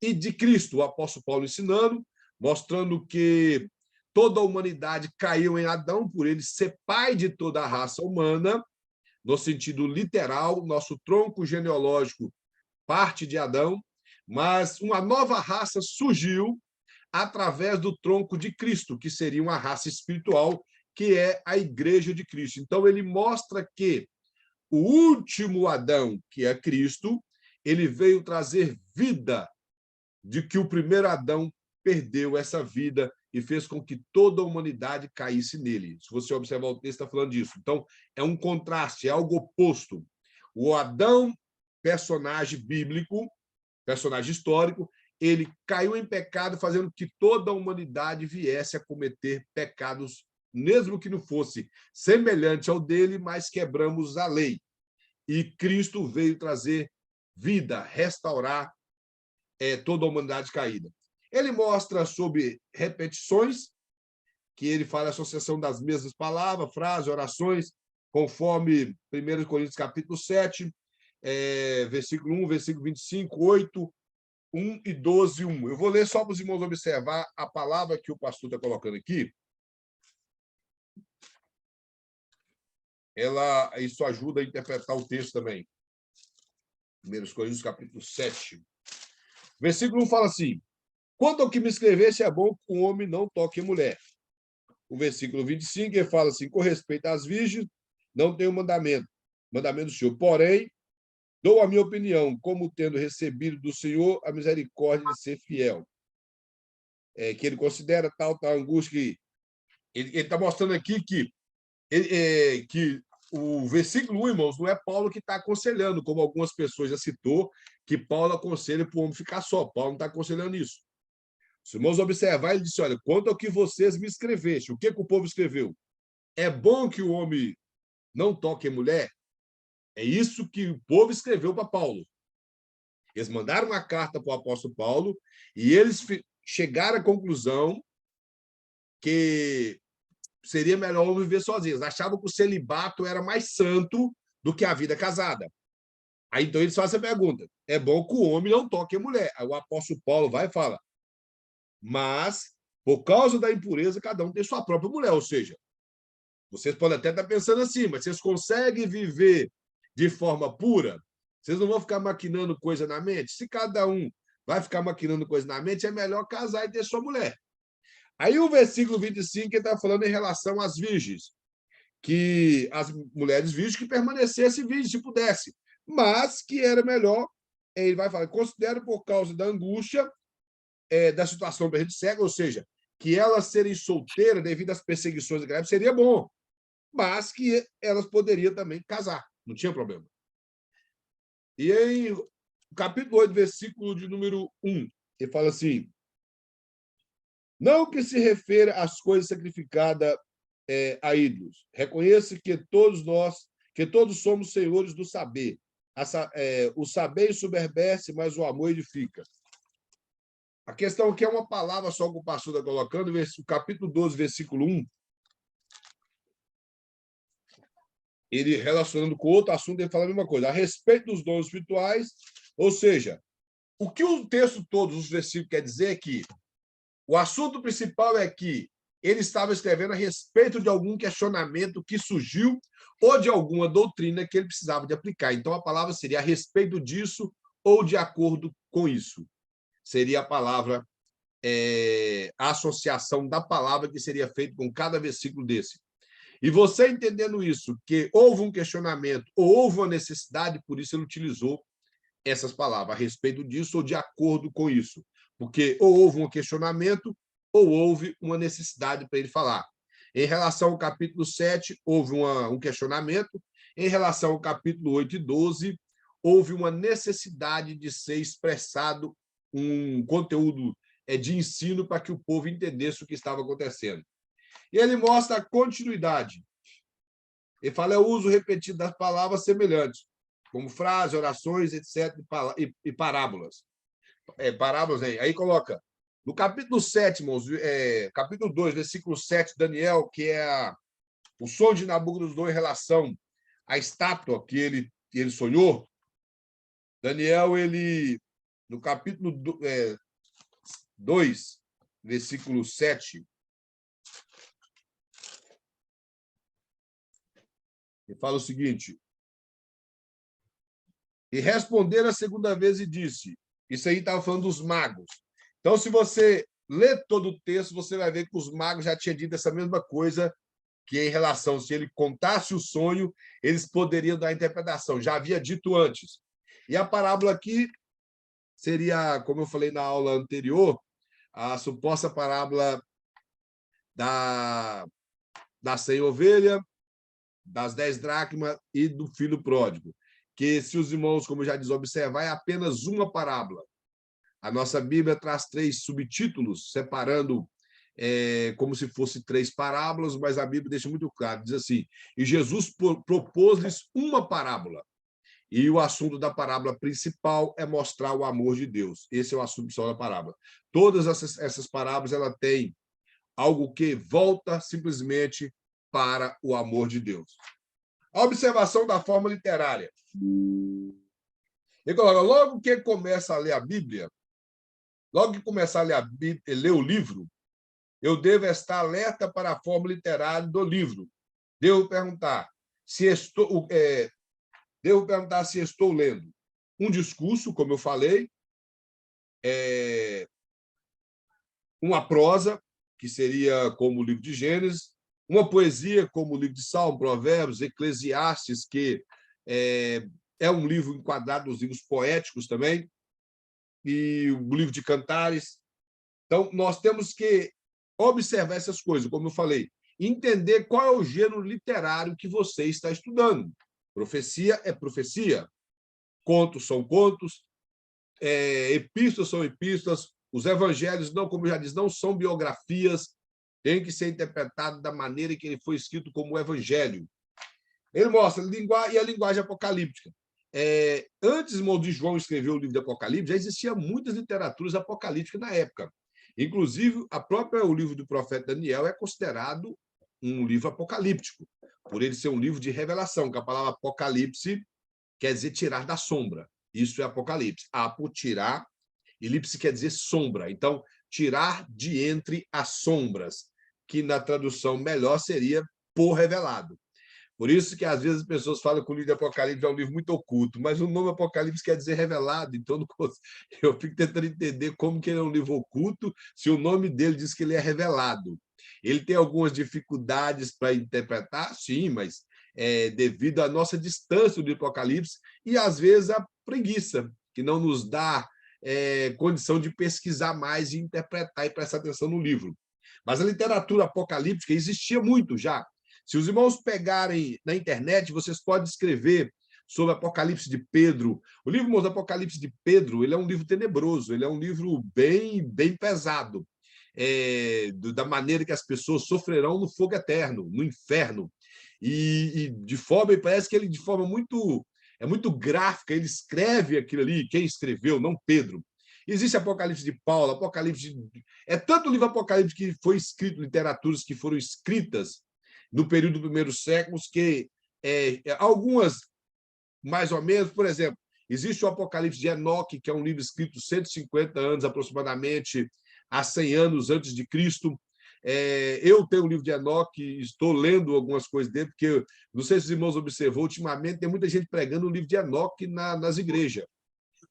e de Cristo, o apóstolo Paulo ensinando, mostrando que toda a humanidade caiu em Adão, por ele ser pai de toda a raça humana, no sentido literal, nosso tronco genealógico parte de Adão, mas uma nova raça surgiu através do tronco de Cristo, que seria uma raça espiritual, que é a Igreja de Cristo. Então, ele mostra que o último Adão, que é Cristo, ele veio trazer vida, de que o primeiro Adão perdeu essa vida e fez com que toda a humanidade caísse nele. Se você observar o texto, está falando disso. Então, é um contraste, é algo oposto. O Adão, personagem bíblico, personagem histórico, ele caiu em pecado, fazendo que toda a humanidade viesse a cometer pecados, mesmo que não fosse semelhante ao dele, mas quebramos a lei. E Cristo veio trazer vida, restaurar toda a humanidade caída. Ele mostra sobre repetições, que ele fala a associação das mesmas palavras, frases, orações, conforme 1 Coríntios capítulo 7, versículo 1, versículo 25, 8, 1 e 12, 1. Eu vou ler só para os irmãos observar a palavra que o pastor está colocando aqui. Isso ajuda a interpretar o texto também. 1 Coríntios capítulo 7. Versículo 1 fala assim: quanto ao que me escrevesse, é bom que um homem não toque mulher. O versículo 25, ele fala assim: com respeito às virgens, não tenho mandamento do Senhor. Porém, dou a minha opinião, como tendo recebido do Senhor a misericórdia de ser fiel. Que ele considera tal angústia que... Ele está mostrando aqui que o versículo 1, irmãos, não é Paulo que está aconselhando, como algumas pessoas já citou, que Paulo aconselha para o homem ficar só. Paulo não está aconselhando isso. Se os irmãos observar, ele disse: olha, quanto ao que vocês me escreveste, o que o povo escreveu? É bom que o homem não toque em mulher? É isso que o povo escreveu para Paulo. Eles mandaram uma carta para o apóstolo Paulo e eles chegaram à conclusão que seria melhor o homem viver sozinho. Eles achavam que o celibato era mais santo do que a vida casada. Aí, então, eles fazem a pergunta: é bom que o homem não toque em mulher? Aí o apóstolo Paulo vai e fala: mas, por causa da impureza, cada um tem sua própria mulher. Ou seja, vocês podem até estar pensando assim, mas vocês conseguem viver de forma pura? Vocês não vão ficar maquinando coisa na mente? Se cada um vai ficar maquinando coisa na mente, é melhor casar e ter sua mulher. Aí o versículo 25 está falando em relação às virgens, que as mulheres virgens que permanecessem virgens, se pudesse, mas que era melhor, ele vai falar: considero por causa da angústia da situação de cega, ou seja, que elas serem solteiras devido às perseguições da greve seria bom, mas que elas poderiam também casar, não tinha problema. E em capítulo 8, versículo de número 1, ele fala assim: não que se refere às coisas sacrificadas a ídolos. Reconheça que todos somos senhores do saber. O saber ensoberbece, mas o amor edifica. A questão aqui é uma palavra só que o pastor está colocando, o capítulo 12, versículo 1, ele relacionando com outro assunto, ele fala a mesma coisa, a respeito dos dons espirituais, ou seja, o que o texto todo, os versículos, quer dizer é que o assunto principal é que ele estava escrevendo a respeito de algum questionamento que surgiu ou de alguma doutrina que ele precisava de aplicar. Então, a palavra seria a respeito disso ou de acordo com isso. Seria a palavra, a associação da palavra que seria feita com cada versículo desse. E você entendendo isso, que houve um questionamento ou houve uma necessidade, por isso ele utilizou essas palavras, a respeito disso ou de acordo com isso. Porque ou houve um questionamento ou houve uma necessidade para ele falar. Em relação ao capítulo 7, houve um questionamento. Em relação ao capítulo 8 e 12, houve uma necessidade de ser expressado um conteúdo de ensino para que o povo entendesse o que estava acontecendo. E ele mostra a continuidade. Ele fala, é o uso repetido das palavras semelhantes, como frases, orações, etc., e parábolas. Parábolas, hein? Aí coloca, no capítulo 7, irmãos, capítulo 2, versículo 7, Daniel, que é o sonho de Nabucodonosor em relação à estátua que ele sonhou. Daniel, no capítulo 2, versículo 7, ele fala o seguinte, e responderam a segunda vez e disse, isso aí estava falando dos magos. Então, se você ler todo o texto, você vai ver que os magos já tinham dito essa mesma coisa, que em relação, se ele contasse o sonho, eles poderiam dar a interpretação. Já havia dito antes. E a parábola aqui seria, como eu falei na aula anterior, a suposta parábola da 100 ovelhas, das 10 dracmas e do filho pródigo. Que, se os irmãos, como eu já disse, observar, é apenas uma parábola. A nossa Bíblia traz 3 subtítulos, separando como se fosse 3 parábolas, mas a Bíblia deixa muito claro, diz assim, e Jesus propôs-lhes uma parábola, e o assunto da parábola principal é mostrar o amor de Deus. Esse é o assunto principal da parábola. Todas essas parábolas, ela tem algo que volta simplesmente para o amor de Deus. A observação da forma literária. Ele coloca, logo que começa a ler a Bíblia, logo que começar a ler o livro, eu devo estar alerta para a forma literária do livro. Devo perguntar se estou lendo um discurso, como eu falei, uma prosa, que seria como o livro de Gênesis, uma poesia, como o livro de Salmo, Provérbios, Eclesiastes, que é um livro enquadrado nos livros poéticos também, e o livro de Cantares. Então, nós temos que observar essas coisas, como eu falei, entender qual é o gênero literário que você está estudando. Profecia é profecia, contos são contos, epístolas são epístolas, os evangelhos, não, como eu já disse, não são biografias, tem que ser interpretado da maneira que ele foi escrito como o evangelho. Ele mostra e a linguagem apocalíptica. Antes, irmão, de João escrever o livro de Apocalipse, já existiam muitas literaturas apocalípticas na época. Inclusive, o livro do profeta Daniel é considerado um livro apocalíptico, por ele ser um livro de revelação, que a palavra apocalipse quer dizer tirar da sombra. Isso é apocalipse. Apo, tirar, elipse quer dizer sombra. Então, tirar de entre as sombras, que na tradução melhor seria por revelado. Por isso que, às vezes, as pessoas falam que o livro de Apocalipse é um livro muito oculto, mas o nome Apocalipse quer dizer revelado, então eu fico tentando entender como que ele é um livro oculto, se o nome dele diz que ele é revelado. Ele tem algumas dificuldades para interpretar, sim, mas devido à nossa distância do Apocalipse e, às vezes, a preguiça, que não nos dá condição de pesquisar mais e interpretar e prestar atenção no livro. Mas a literatura apocalíptica existia muito já. Se os irmãos pegarem na internet, vocês podem escrever sobre Apocalipse de Pedro. O livro, irmãos, Apocalipse de Pedro, ele é um livro tenebroso, ele é um livro bem, bem pesado, da maneira que as pessoas sofrerão no fogo eterno, no inferno. E de forma, parece que ele, de forma muito gráfica, ele escreve aquilo ali, quem escreveu, não Pedro. Existe Apocalipse de Paulo, É tanto o livro Apocalipse que foi escrito, literaturas que foram escritas no período dos primeiros séculos, que algumas, mais ou menos, por exemplo, existe o Apocalipse de Enoque, que é um livro escrito 150 anos, aproximadamente, há 100 anos antes de Cristo. Eu tenho o livro de Enoque, estou lendo algumas coisas dele, porque, não sei se os irmãos observou, ultimamente tem muita gente pregando o livro de Enoque nas igrejas.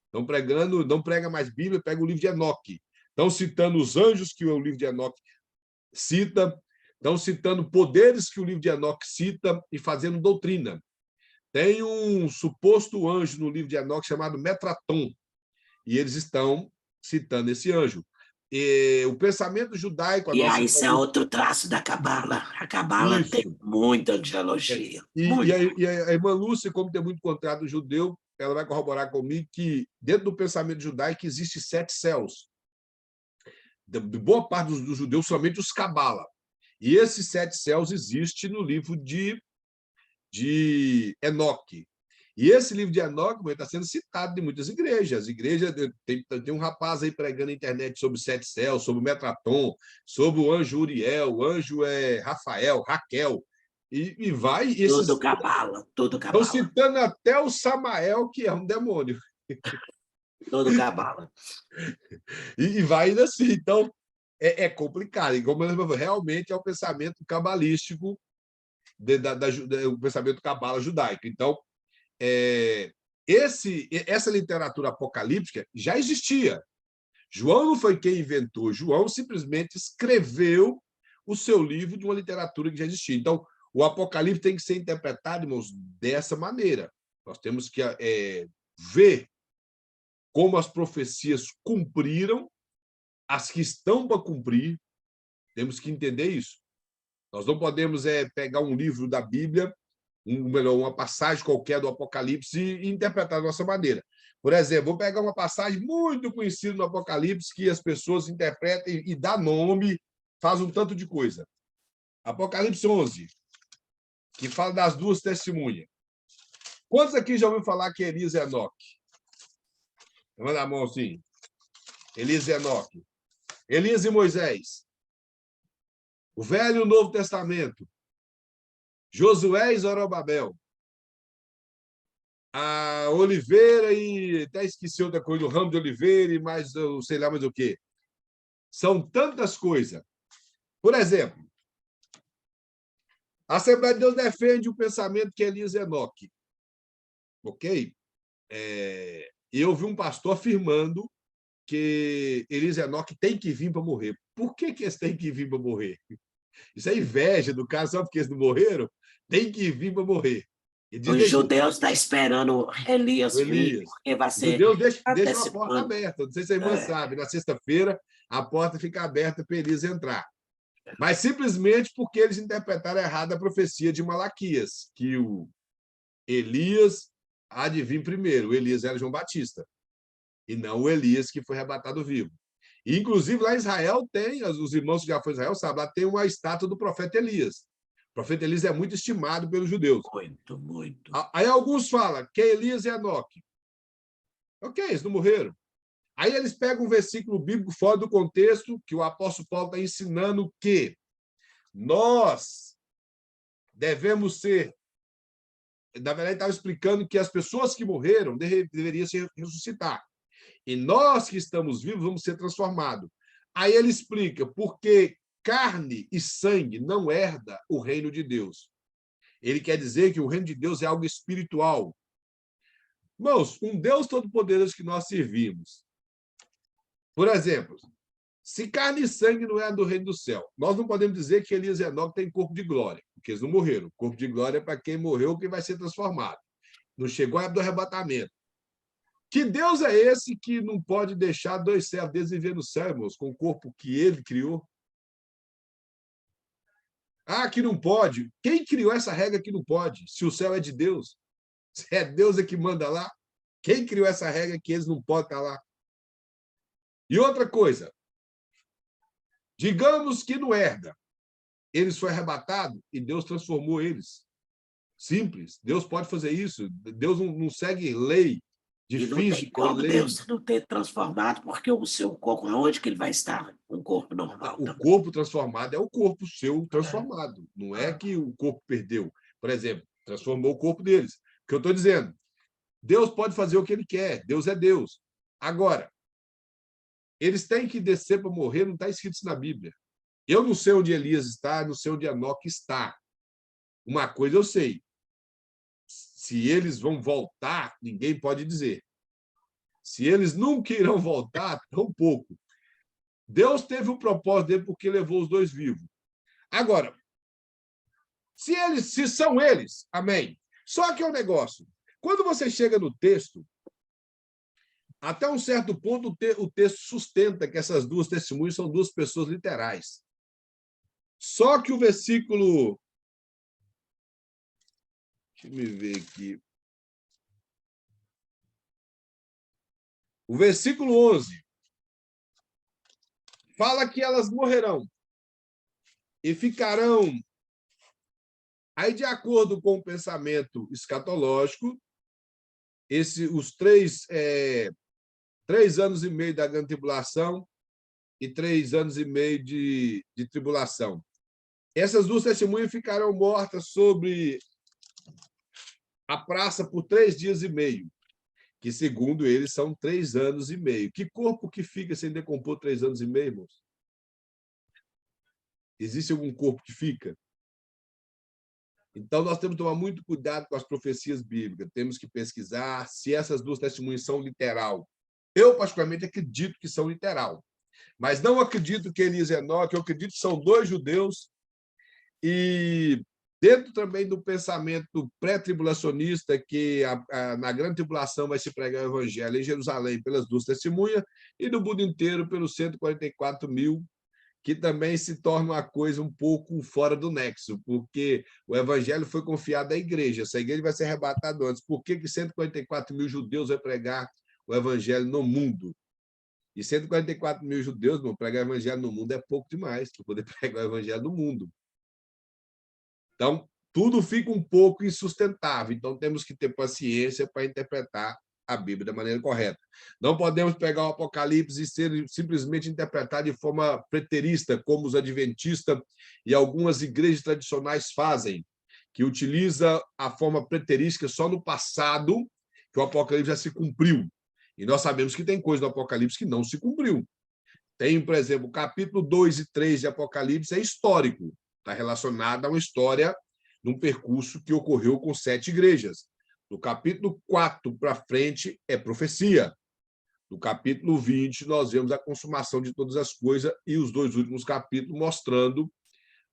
Estão pregando, não prega mais Bíblia, pega o livro de Enoque. Estão citando os anjos que o livro de Enoque cita, Estão citando poderes que o livro de Enoque cita e fazendo doutrina. Tem um suposto anjo no livro de Enoque chamado Metraton, e eles estão citando esse anjo. E o pensamento judaico, E nós aí, isso é citamos outro traço da Cabala. A Cabala tem isso. muita É, angelologia. e, Muito. a irmã Lúcia, como tem muito contrato judeu, ela vai corroborar comigo que, dentro do pensamento judaico, existe 7 céus. De boa parte dos judeus, somente os Cabala. E esses 7 céus existem no livro de Enoque. E esse livro de Enoque está sendo citado em muitas igrejas. Tem um rapaz aí pregando na internet sobre 7 céus, sobre o Metraton, sobre o anjo Uriel, o anjo Rafael, Raquel. E vai. Tudo Esses Cabala, tudo estão Cabala, citando até o Samael, que é um demônio. tudo Cabala. E vai indo assim. Então, é complicado. E como realmente é o pensamento cabalístico, o pensamento cabala judaico. Então, essa literatura apocalíptica já existia. João não foi quem inventou. João simplesmente escreveu o seu livro de uma literatura que já existia. Então, o Apocalipse tem que ser interpretado, irmãos, dessa maneira. Nós temos que ver como as profecias cumpriram, as que estão para cumprir, temos que entender isso. Nós não podemos pegar um livro da Bíblia, uma passagem qualquer do Apocalipse e interpretar da nossa maneira. Por exemplo, vou pegar uma passagem muito conhecida no Apocalipse que as pessoas interpretam e dá nome, faz um tanto de coisa. Apocalipse 11, que fala das 2 testemunhas. Quantos aqui já ouviram falar que Elias e Enoque? Manda a mão assim. Elias e Enoque. Elias e Moisés. O Velho e o Novo Testamento. Josué e Zorobabel. A oliveira e... Até esqueci outra coisa, o ramo de oliveira e mais, sei lá mais o quê. São tantas coisas. Por exemplo, a Assembleia de Deus defende o pensamento que Elias e Enoque. Ok? Eu vi um pastor afirmando que Elias e Enoque tem que vir para morrer. Por que eles têm que vir para morrer? Isso é inveja do cara, só porque eles não morreram? Tem que vir para morrer. Ele diz Os desse judeus estão esperando o Elias vir, Elias. porque vai Os ser judeus deixam a porta antecipando. aberta. Não sei se a irmã sabe, na sexta-feira a porta fica aberta para Elias entrar. Mas simplesmente porque eles interpretaram errado a profecia de Malaquias, que o Elias há de vir primeiro. O Elias era João Batista, e não o Elias que foi arrebatado vivo. E, inclusive, lá em Israel tem, os irmãos que já foram a Israel sabem, lá tem uma estátua do profeta Elias. O profeta Elias é muito estimado pelos judeus. Muito, muito. Aí alguns falam que é Elias e Enoque. Ok, eles não morreram. Aí eles pegam um versículo bíblico fora do contexto, que o apóstolo Paulo está ensinando que nós devemos ser... Na verdade, ele estava explicando que as pessoas que morreram deveriam se ressuscitar. E nós que estamos vivos vamos ser transformados. Aí ele explica porque carne e sangue não herda o reino de Deus. Ele quer dizer que o reino de Deus é algo espiritual. Irmãos, um Deus todo-poderoso que nós servimos. Por exemplo, se carne e sangue não é do reino do céu, nós não podemos dizer que Elias e Enoque têm corpo de glória, porque eles não morreram. Corpo de glória é para quem morreu, que vai ser transformado. Não chegou a época do arrebatamento. Que Deus é esse que não pode deixar 2 servos deles viver no céu, irmãos, com o corpo que ele criou? Ah, que não pode. Quem criou essa regra que não pode? Se o céu é de Deus, se é Deus que manda lá, quem criou essa regra que eles não podem estar lá? E outra coisa, digamos que não herda. Eles foram arrebatados e Deus transformou eles. Simples. Deus pode fazer isso. Deus não segue lei de E não tem física e como lei. Deus não ter transformado, porque o seu corpo, aonde que ele vai estar? Um corpo normal O também. corpo transformado é o corpo seu transformado. Não é que o corpo perdeu. Por exemplo, transformou o corpo deles. O que eu estou dizendo? Deus pode fazer o que ele quer. Deus é Deus. Agora, eles têm que descer para morrer, não está escrito isso na Bíblia. Eu não sei onde Elias está, não sei onde Enoque está. Uma coisa eu sei. Se eles vão voltar, ninguém pode dizer. Se eles nunca irão voltar, tão pouco. Deus teve um propósito dele porque levou os 2 vivos. Agora, se são eles, amém. Só que é um negócio. Quando você chega no texto, até um certo ponto, o texto sustenta que essas duas testemunhas são duas pessoas literais. Só que o versículo... Deixa eu ver aqui. O versículo 11 fala que elas morrerão e ficarão... Aí, de acordo com o pensamento escatológico, os 3 anos e meio da grande tribulação e 3 anos e meio de tribulação. Essas duas testemunhas ficarão mortas sobre a praça por 3 dias e meio, que, segundo eles, são 3 anos e meio. Que corpo que fica sem decompor 3 anos e meio, irmãos? Existe algum corpo que fica? Então, nós temos que tomar muito cuidado com as profecias bíblicas. Temos que pesquisar se essas duas testemunhas são literal. Eu, particularmente, acredito que são literal. Mas não acredito que Elias e Enoque, eu acredito que são 2 judeus. E dentro também do pensamento pré-tribulacionista, que na grande tribulação vai se pregar o evangelho em Jerusalém pelas duas testemunhas e no mundo inteiro pelos 144 mil, que também se torna uma coisa um pouco fora do nexo, porque o evangelho foi confiado à igreja. Essa igreja vai ser arrebatada antes. Por que 144 mil judeus vai pregar o evangelho no mundo? E 144 mil judeus, vão pregar o evangelho no mundo é pouco demais para poder pregar o evangelho no mundo. Então, tudo fica um pouco insustentável. Então, temos que ter paciência para interpretar a Bíblia da maneira correta. Não podemos pegar o Apocalipse e simplesmente interpretar de forma preterista, como os adventistas e algumas igrejas tradicionais fazem, que utiliza a forma preterística só no passado, que o Apocalipse já se cumpriu. E nós sabemos que tem coisa do Apocalipse que não se cumpriu. Tem, por exemplo, o capítulo 2 e 3 de Apocalipse é histórico, está relacionado a uma história num percurso que ocorreu com 7 igrejas. Do capítulo 4 para frente é profecia. No capítulo 20, nós vemos a consumação de todas as coisas e os 2 últimos capítulos mostrando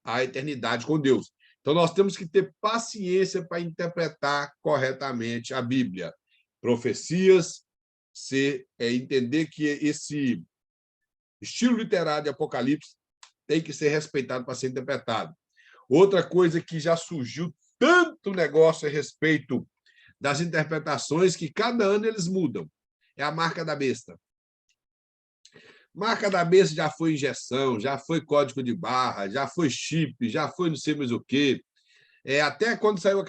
a eternidade com Deus. Então, nós temos que ter paciência para interpretar corretamente a Bíblia. Profecias, entender que esse estilo literário de Apocalipse tem que ser respeitado para ser interpretado. Outra coisa que já surgiu tanto negócio a respeito das interpretações que cada ano eles mudam. É a marca da besta. Marca da besta já foi injeção, já foi código de barra, já foi chip, já foi não sei mais o quê. Até quando saiu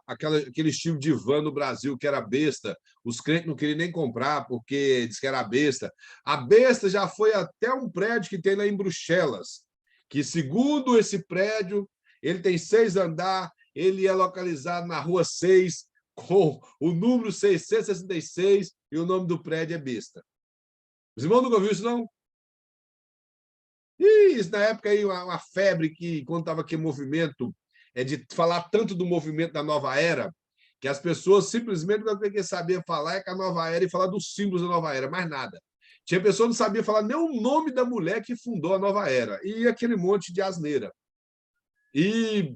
aquele estilo de van no Brasil, que era besta, os crentes não queriam nem comprar porque diz que era besta. A besta já foi até um prédio que tem lá em Bruxelas, que, segundo esse prédio, ele tem 6 andares, ele é localizado na rua 6, com o número 666, e o nome do prédio é besta. Os irmãos nunca viram isso, não? Isso, na época, aí, uma febre que, quando estava aquele movimento, de falar tanto do movimento da nova era, que as pessoas simplesmente não queriam saber falar é com a nova era e falar dos símbolos da nova era, mais nada. Tinha pessoa que não sabia falar nem o nome da mulher que fundou a nova era, e aquele monte de asneira. E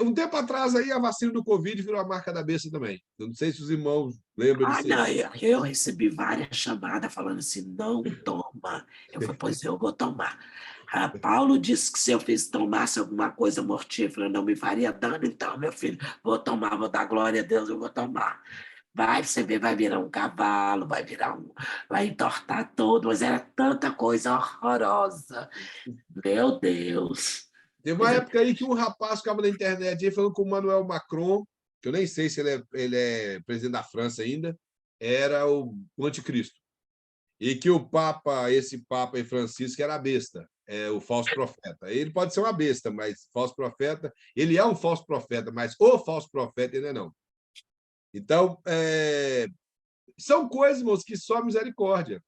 um tempo atrás, aí, a vacina do Covid virou a marca da besta também. Eu não sei se os irmãos lembram disso. Não, eu recebi várias chamadas falando assim, não toma. Eu falei, pois eu vou tomar. Paulo disse que se eu tomasse alguma coisa mortífera não me faria dano, então, meu filho, vou tomar, vou dar glória a Deus, eu vou tomar. Você ver, vai virar um cavalo, vai entortar todo, mas era tanta coisa horrorosa. Meu Deus. Teve uma época aí que um rapaz ficava na internet aí falando com o Emmanuel Macron, que eu nem sei se ele é presidente da França ainda, era o anticristo. E que esse Papa aí, Francisco, era a besta, o falso profeta. Ele pode ser uma besta, mas falso profeta, ele é um falso profeta, mas o falso profeta ainda não. Então, são coisas, irmãos, que só misericórdia.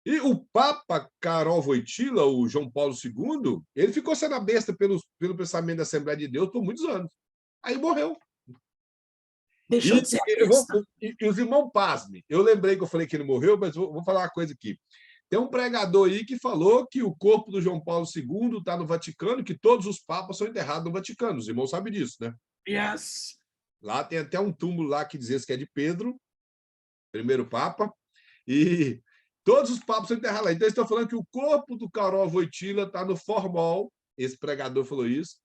E o Papa Karol Wojtyła, o João Paulo II, ele ficou sendo a besta pelo pensamento da Assembleia de Deus por muitos anos. Aí morreu. Deixou de ser a besta. E os irmãos, pasmem. Eu lembrei que eu falei que ele morreu, mas vou falar uma coisa aqui. Tem um pregador aí que falou que o corpo do João Paulo II está no Vaticano, que todos os papas são enterrados no Vaticano. Os irmãos sabem disso, né? Yes. Lá tem até um túmulo lá que diz que é de Pedro, primeiro papa, e todos os papas são enterrados lá. Então, eles estão falando que o corpo do Karol Wojtyla está no formol, esse pregador falou isso,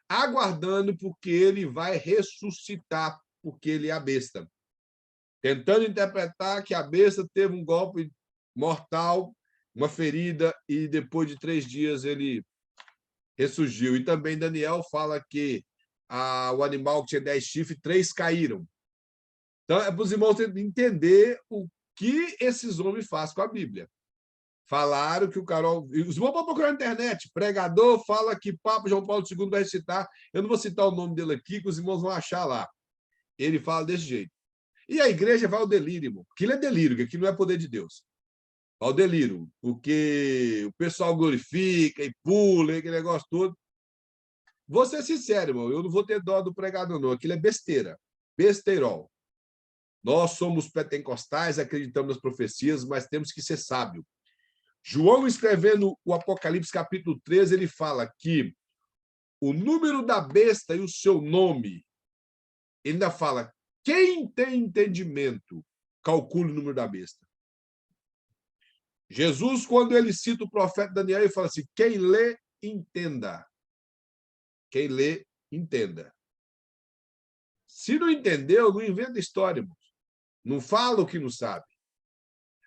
aguardando porque ele vai ressuscitar, porque ele é a besta. Tentando interpretar que a besta teve um golpe mortal, uma ferida, e depois de 3 dias ele ressurgiu. E também Daniel fala que o animal que tinha 10 chifres, 3 caíram. Então, é para os irmãos entender o que esses homens fazem com a Bíblia. Falaram que o Karol... Os irmãos vão procurar na internet. Pregador fala que Papa João Paulo II vai citar. Eu não vou citar o nome dele aqui, que os irmãos vão achar lá. Ele fala desse jeito. E a igreja vai ao delírio, irmão. Aquilo é delírio, que aquilo não é poder de Deus. Ao delírio, porque o pessoal glorifica e pula, e aquele negócio todo. Vou ser sincero, irmão, eu não vou ter dó do pregador, não. Aquilo é besteira. Besteirol. Nós somos pentecostais, acreditamos nas profecias, mas temos que ser sábios. João, escrevendo o Apocalipse, capítulo 13, ele fala que o número da besta e o seu nome, ele ainda fala, quem tem entendimento, calcule o número da besta. Jesus, quando ele cita o profeta Daniel, ele fala assim, quem lê, entenda. Quem lê, entenda. Se não entendeu, não inventa história, irmão. Não fala o que não sabe.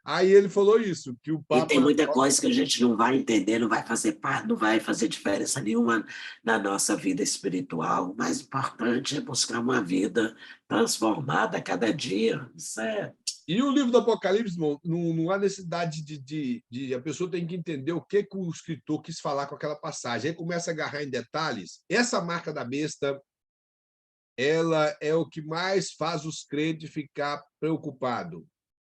Aí ele falou isso, que o E tem Papa... muita coisa que a gente não vai entender, não vai fazer parte, não vai fazer diferença nenhuma na nossa vida espiritual. O mais importante é buscar uma vida transformada a cada dia. Isso é... E o livro do Apocalipse, irmão, não há necessidade de... A pessoa tem que entender o que o escritor quis falar com aquela passagem. Aí começa a agarrar em detalhes. Essa marca da besta, ela é o que mais faz os crentes ficar preocupados.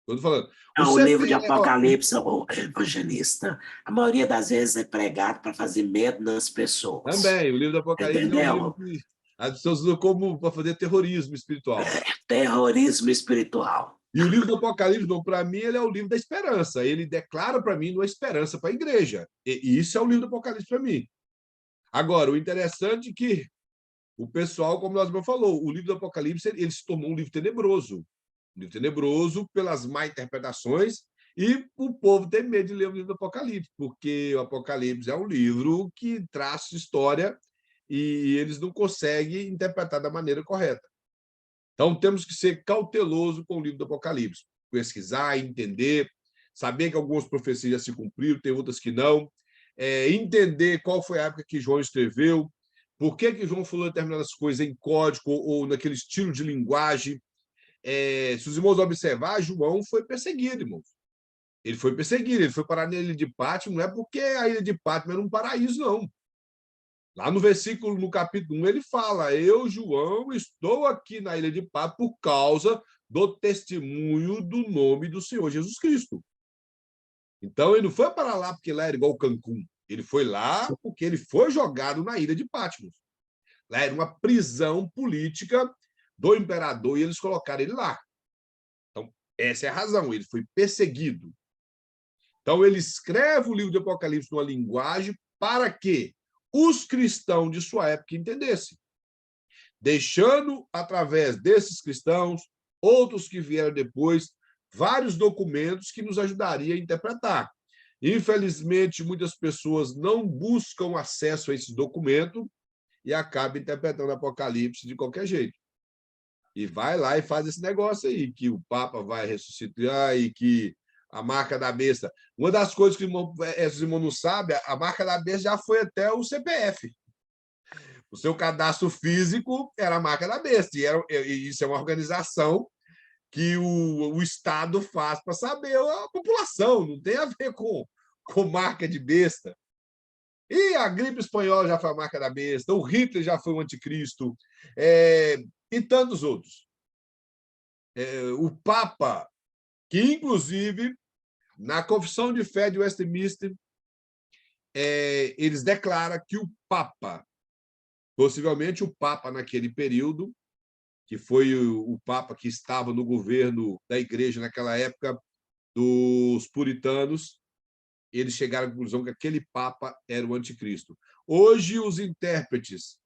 Estou falando. O Não, o livro de CP, ó, Apocalipse, o evangelista, a maioria das vezes é pregado para fazer medo nas pessoas. também, o livro do Apocalipse é um livro Entendeu? que as pessoas usam como para fazer terrorismo espiritual. Terrorismo espiritual. E o livro do Apocalipse, para mim, ele é o livro da esperança. Ele declara para mim uma esperança para a igreja. E isso é o livro do Apocalipse para mim. Agora, o interessante é que o pessoal, como nós falou, o livro do Apocalipse ele se tornou um livro tenebroso. Um livro tenebroso pelas má interpretações e o povo tem medo de ler o livro do Apocalipse, porque o Apocalipse é um livro que traz história e eles não conseguem interpretar da maneira correta. Então, temos que ser cauteloso com o livro do Apocalipse, pesquisar, entender, saber que algumas profecias já se cumpriram, tem outras que não, entender qual foi a época que João escreveu, por que João falou determinadas coisas em código ou naquele estilo de linguagem. Se os irmãos observar, João foi perseguido, irmãos. Ele foi perseguido, ele foi parar na ilha de Patmos, não é porque a ilha de Patmos era um paraíso, não. Lá no versículo, no capítulo 1, ele fala, eu, João, estou aqui na ilha de Patmos por causa do testemunho do nome do Senhor Jesus Cristo. Então, ele não foi para lá porque lá era igual Cancún. Ele foi lá porque ele foi jogado na ilha de Patmos. Lá era uma prisão política do imperador e eles colocaram ele lá. Então, essa é a razão. Ele foi perseguido. Então, ele escreve o livro de Apocalipse numa linguagem para que os cristãos de sua época entendessem, deixando, através desses cristãos, outros que vieram depois, vários documentos que nos ajudariam a interpretar. Infelizmente, muitas pessoas não buscam acesso a esse documento e acabam interpretando o Apocalipse de qualquer jeito. E vai lá e faz esse negócio aí, que o Papa vai ressuscitar e que a marca da besta... Uma das coisas que os irmãos não sabem, a marca da besta já foi até o CPF. O seu cadastro físico era a marca da besta. E isso é uma organização que o Estado faz para saber a população, não tem a ver com marca de besta. E a gripe espanhola já foi a marca da besta, o Hitler já foi o anticristo, e tantos outros. O Papa, que, inclusive, na Confissão de Fé de Westminster, eles declaram que o Papa, possivelmente o Papa naquele período, que foi o Papa que estava no governo da Igreja naquela época dos puritanos, eles chegaram à conclusão que aquele Papa era o anticristo. Hoje, os intérpretes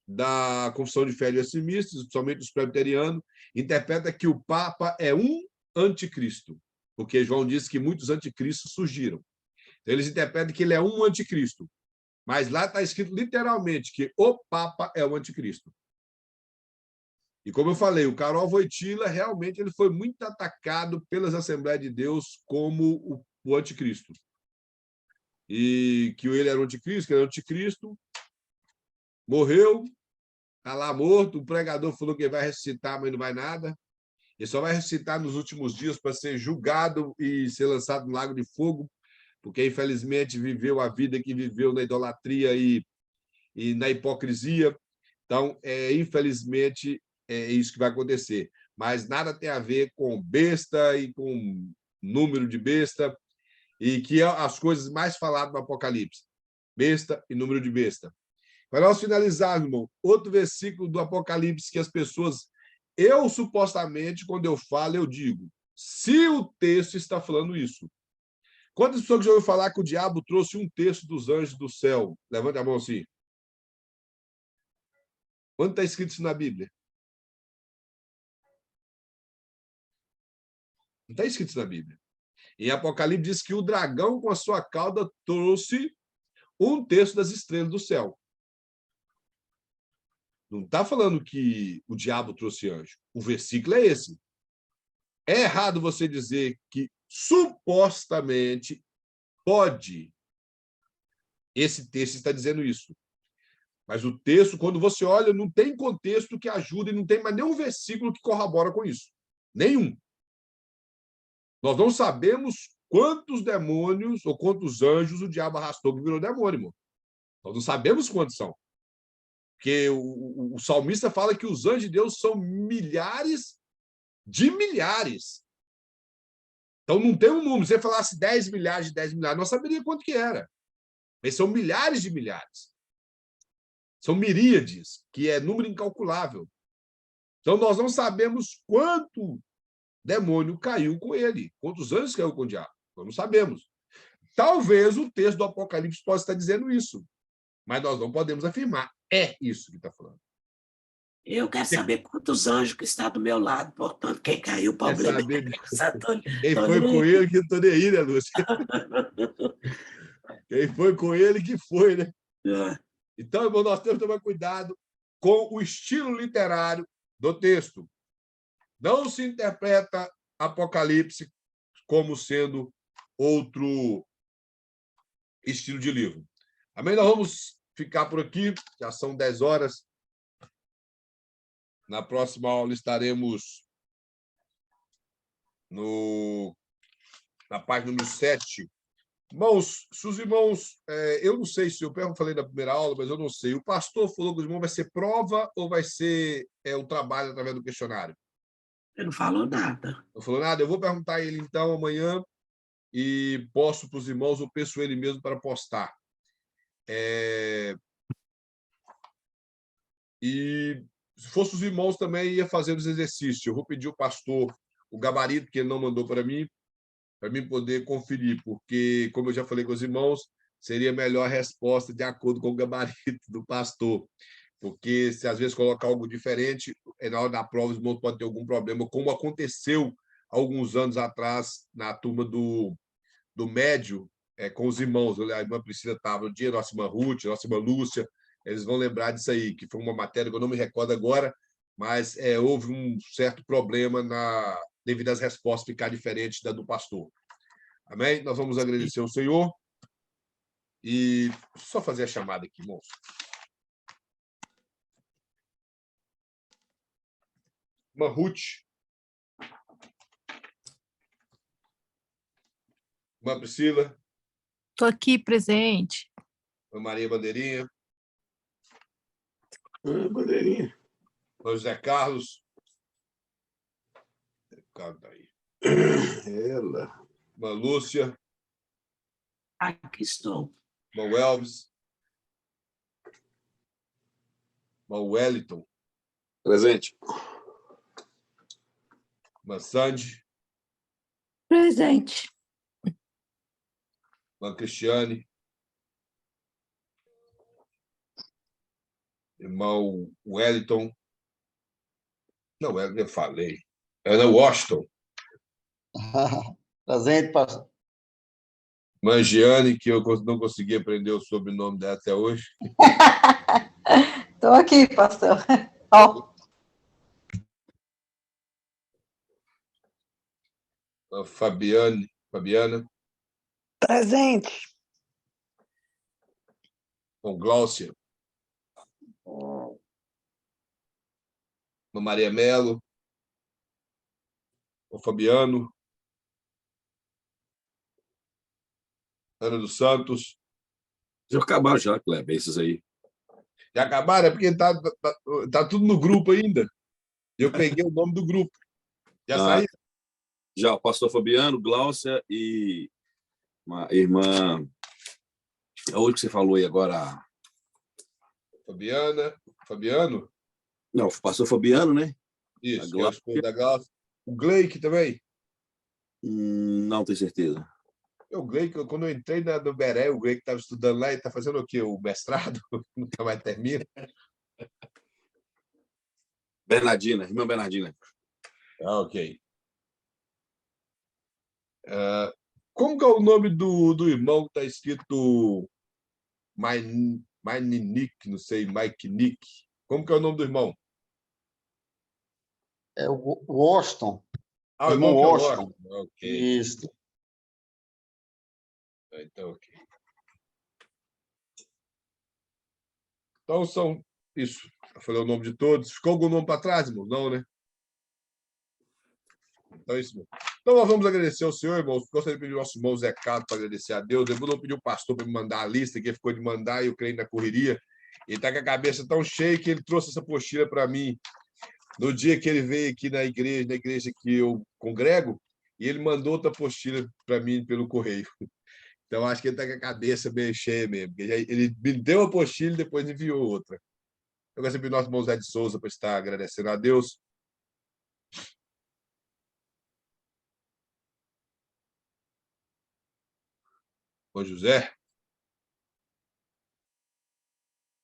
da Confissão de Fé de Westminster, principalmente os presbiterianos, interpretam que o Papa é um anticristo, porque João disse que muitos anticristos surgiram. Então, eles interpretam que ele é um anticristo, mas lá está escrito literalmente que o Papa é o anticristo. E como eu falei, o Karol Wojtyla realmente ele foi muito atacado pelas Assembleias de Deus como o anticristo. E que ele era o anticristo, que ele era o anticristo, morreu, está lá morto, o pregador falou que ele vai ressuscitar, mas não vai nada. Ele só vai ressuscitar nos últimos dias para ser julgado e ser lançado no lago de fogo, porque, infelizmente, viveu a vida que viveu na idolatria e na hipocrisia. Então, infelizmente, é isso que vai acontecer. Mas nada tem a ver com besta e com número de besta, e que é as coisas mais faladas no Apocalipse. Besta e número de besta. Para nós finalizarmos, irmão, outro versículo do Apocalipse que as pessoas... Eu, supostamente, quando eu falo, eu digo, se o texto está falando isso. Quantas pessoas já ouviram falar que o diabo trouxe um terço dos anjos do céu? Levante a mão assim. Onde está escrito isso na Bíblia? Não está escrito isso na Bíblia. Em Apocalipse diz que o dragão, com a sua cauda, trouxe um terço das estrelas do céu. Não está falando que o diabo trouxe anjo. O versículo é esse. É errado você dizer que supostamente pode. Esse texto está dizendo isso. Mas o texto, quando você olha, não tem contexto que ajude, e não tem mais nenhum versículo que corrobora com isso. Nenhum. Nós não sabemos quantos demônios ou quantos anjos o diabo arrastou que virou demônio, irmão. Nós não sabemos quantos são. Porque o salmista fala que os anjos de Deus são milhares de milhares. Então, não tem um número. Se você falasse 10 milhares de 10 milhares, nós saberíamos quanto que era. Mas são milhares de milhares. São miríades, que é número incalculável. Então, nós não sabemos quanto demônio caiu com ele, quantos anjos caiu com o diabo. Nós não sabemos. Talvez o texto do Apocalipse possa estar dizendo isso, mas nós não podemos afirmar. É isso que está falando. Eu quero saber quantos anjos que estão do meu lado, portanto, quem caiu, o problema é quem foi com ele que estou nem aí, né, Lúcia? Quem foi com ele que foi, né? Então, irmão, nós temos que tomar cuidado com o estilo literário do texto. Não se interpreta Apocalipse como sendo outro estilo de livro. Amém? Nós vamos ficar por aqui, já são 10 horas. Na próxima aula estaremos na página número 7. Irmãos, se os irmãos... eu não sei se eu falei na primeira aula, mas eu não sei. O pastor falou que os irmãos vai ser prova ou vai ser o trabalho através do questionário? Ele não falou nada. Não falou nada? Eu vou perguntar a ele, então, amanhã, e posto para os irmãos, eu peço ele mesmo para postar. E se fosse os irmãos também, ia fazer os exercícios. Eu vou pedir ao pastor o gabarito que ele não mandou para mim poder conferir, porque, como eu já falei com os irmãos, seria melhor a resposta de acordo com o gabarito do pastor, porque se às vezes colocar algo diferente, na hora da prova os irmãos podem ter algum problema, como aconteceu alguns anos atrás na turma do médio, com os irmãos. A irmã Priscila estava no dia, nossa irmã Ruth, nossa irmã Lúcia, eles vão lembrar disso aí, que foi uma matéria que eu não me recordo agora, mas houve um certo problema devido às respostas ficar diferentes da do pastor. Amém? Nós vamos agradecer ao Senhor. E só fazer a chamada aqui, irmãos. Irmã Ruth. Irmã Priscila. Estou aqui presente. Irmã Maria Bandeirinha. Bandeirinha. Irmã José Carlos. Carlos tá aí. Ela. Irmã Lúcia. Aqui estou. Irmão Elvis. Irmão Wellington. Presente. Irmã Sandy. Presente. Irmã Cristiane. Irmão Wellington. Não, eu falei. Ana Washington. Presente, pastor. Mangiane, que eu não consegui aprender o sobrenome dela até hoje. Estou aqui, pastor. Ó, A Fabiana, presente. com Gláucia. A Maria Melo. O Fabiano. Ana dos Santos. Já acabaram já, Kleber, esses aí. Já acabaram? É porque tá tudo no grupo ainda. Eu peguei o nome do grupo. Já saiu? Já, o pastor Fabiano, Gláucia e uma irmã... Onde que você falou aí agora? Fabiano? Não, o pastor Fabiano, né? Isso, A que é o esposo da Gláucia. O Gleick também. Não tenho certeza. O Gleick, quando eu entrei no Beré, o Gleick estava estudando lá e está fazendo o quê? O mestrado? Nunca mais termina. Bernardina, irmã Bernardina. Ok. Como que é o nome do irmão que está escrito Nick, não sei, Mike Nick? Como que é o nome do irmão? É o Washington. O Irmão irmão que é o Washington. Washington. Ok. Isso. Então, ok. Então, são isso. Eu falei o nome de todos. Ficou algum nome para trás, irmão? Não, né? Então, é isso mesmo. Então, nós vamos agradecer ao senhor, irmãos. Gostaria de pedir ao nosso irmão Zé Carlos para agradecer a Deus. Eu não pedi o pastor para me mandar a lista, que ele ficou de mandar e eu creio na correria. Ele está com a cabeça tão cheia que ele trouxe essa apostila para mim no dia que ele veio aqui na igreja que eu congrego, e ele mandou outra apostila para mim pelo correio. Então, acho que ele está com a cabeça meio cheia mesmo. Ele me deu a apostila e depois enviou outra. Eu gostaria de pedir ao nosso irmão Zé de Souza para estar agradecendo a Deus. O José.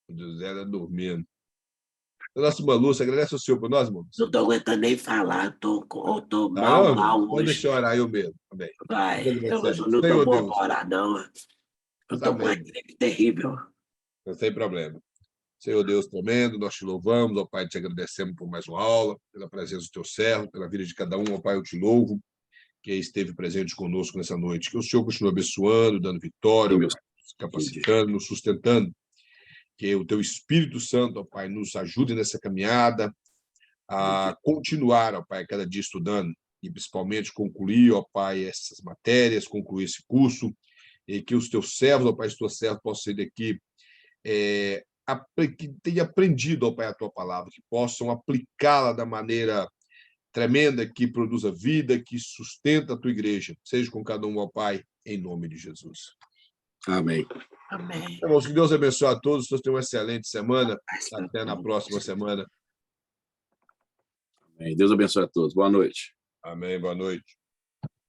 O José está dormindo. Nossa irmã Lúcia, agradece ao senhor por nós, irmãos. Não estou aguentando nem falar, estou Não, mal pode hoje. deixar eu orar eu mesmo também. Vai, eu não Senhor estou bom Deus. para orar, não. Eu estou com uma Amém. gripe terrível. Não tem problema. Senhor Deus tremendo, nós te louvamos, ó Pai, te agradecemos por mais uma aula, pela presença do teu servo, pela vida de cada um, ó Pai, eu te louvo, que esteve presente conosco nessa noite. Que o Senhor continue abençoando, dando vitória, ó Pai, nos capacitando, nos sustentando. Que o teu Espírito Santo, ó Pai, nos ajude nessa caminhada a continuar, ó Pai, cada dia estudando e principalmente concluir, ó Pai, essas matérias, concluir esse curso, e que os teus servos, ó Pai, os teus servos possam sair daqui que tenham aprendido, ó Pai, a tua palavra, que possam aplicá-la da maneira tremenda, que produza vida, que sustenta a tua igreja. Seja com cada um, ó Pai, em nome de Jesus. Amém. Amém. Irmãos, que Deus abençoe a todos, todos tenham uma excelente semana. Até na próxima semana. Amém. Deus abençoe a todos. Boa noite. Amém, boa noite.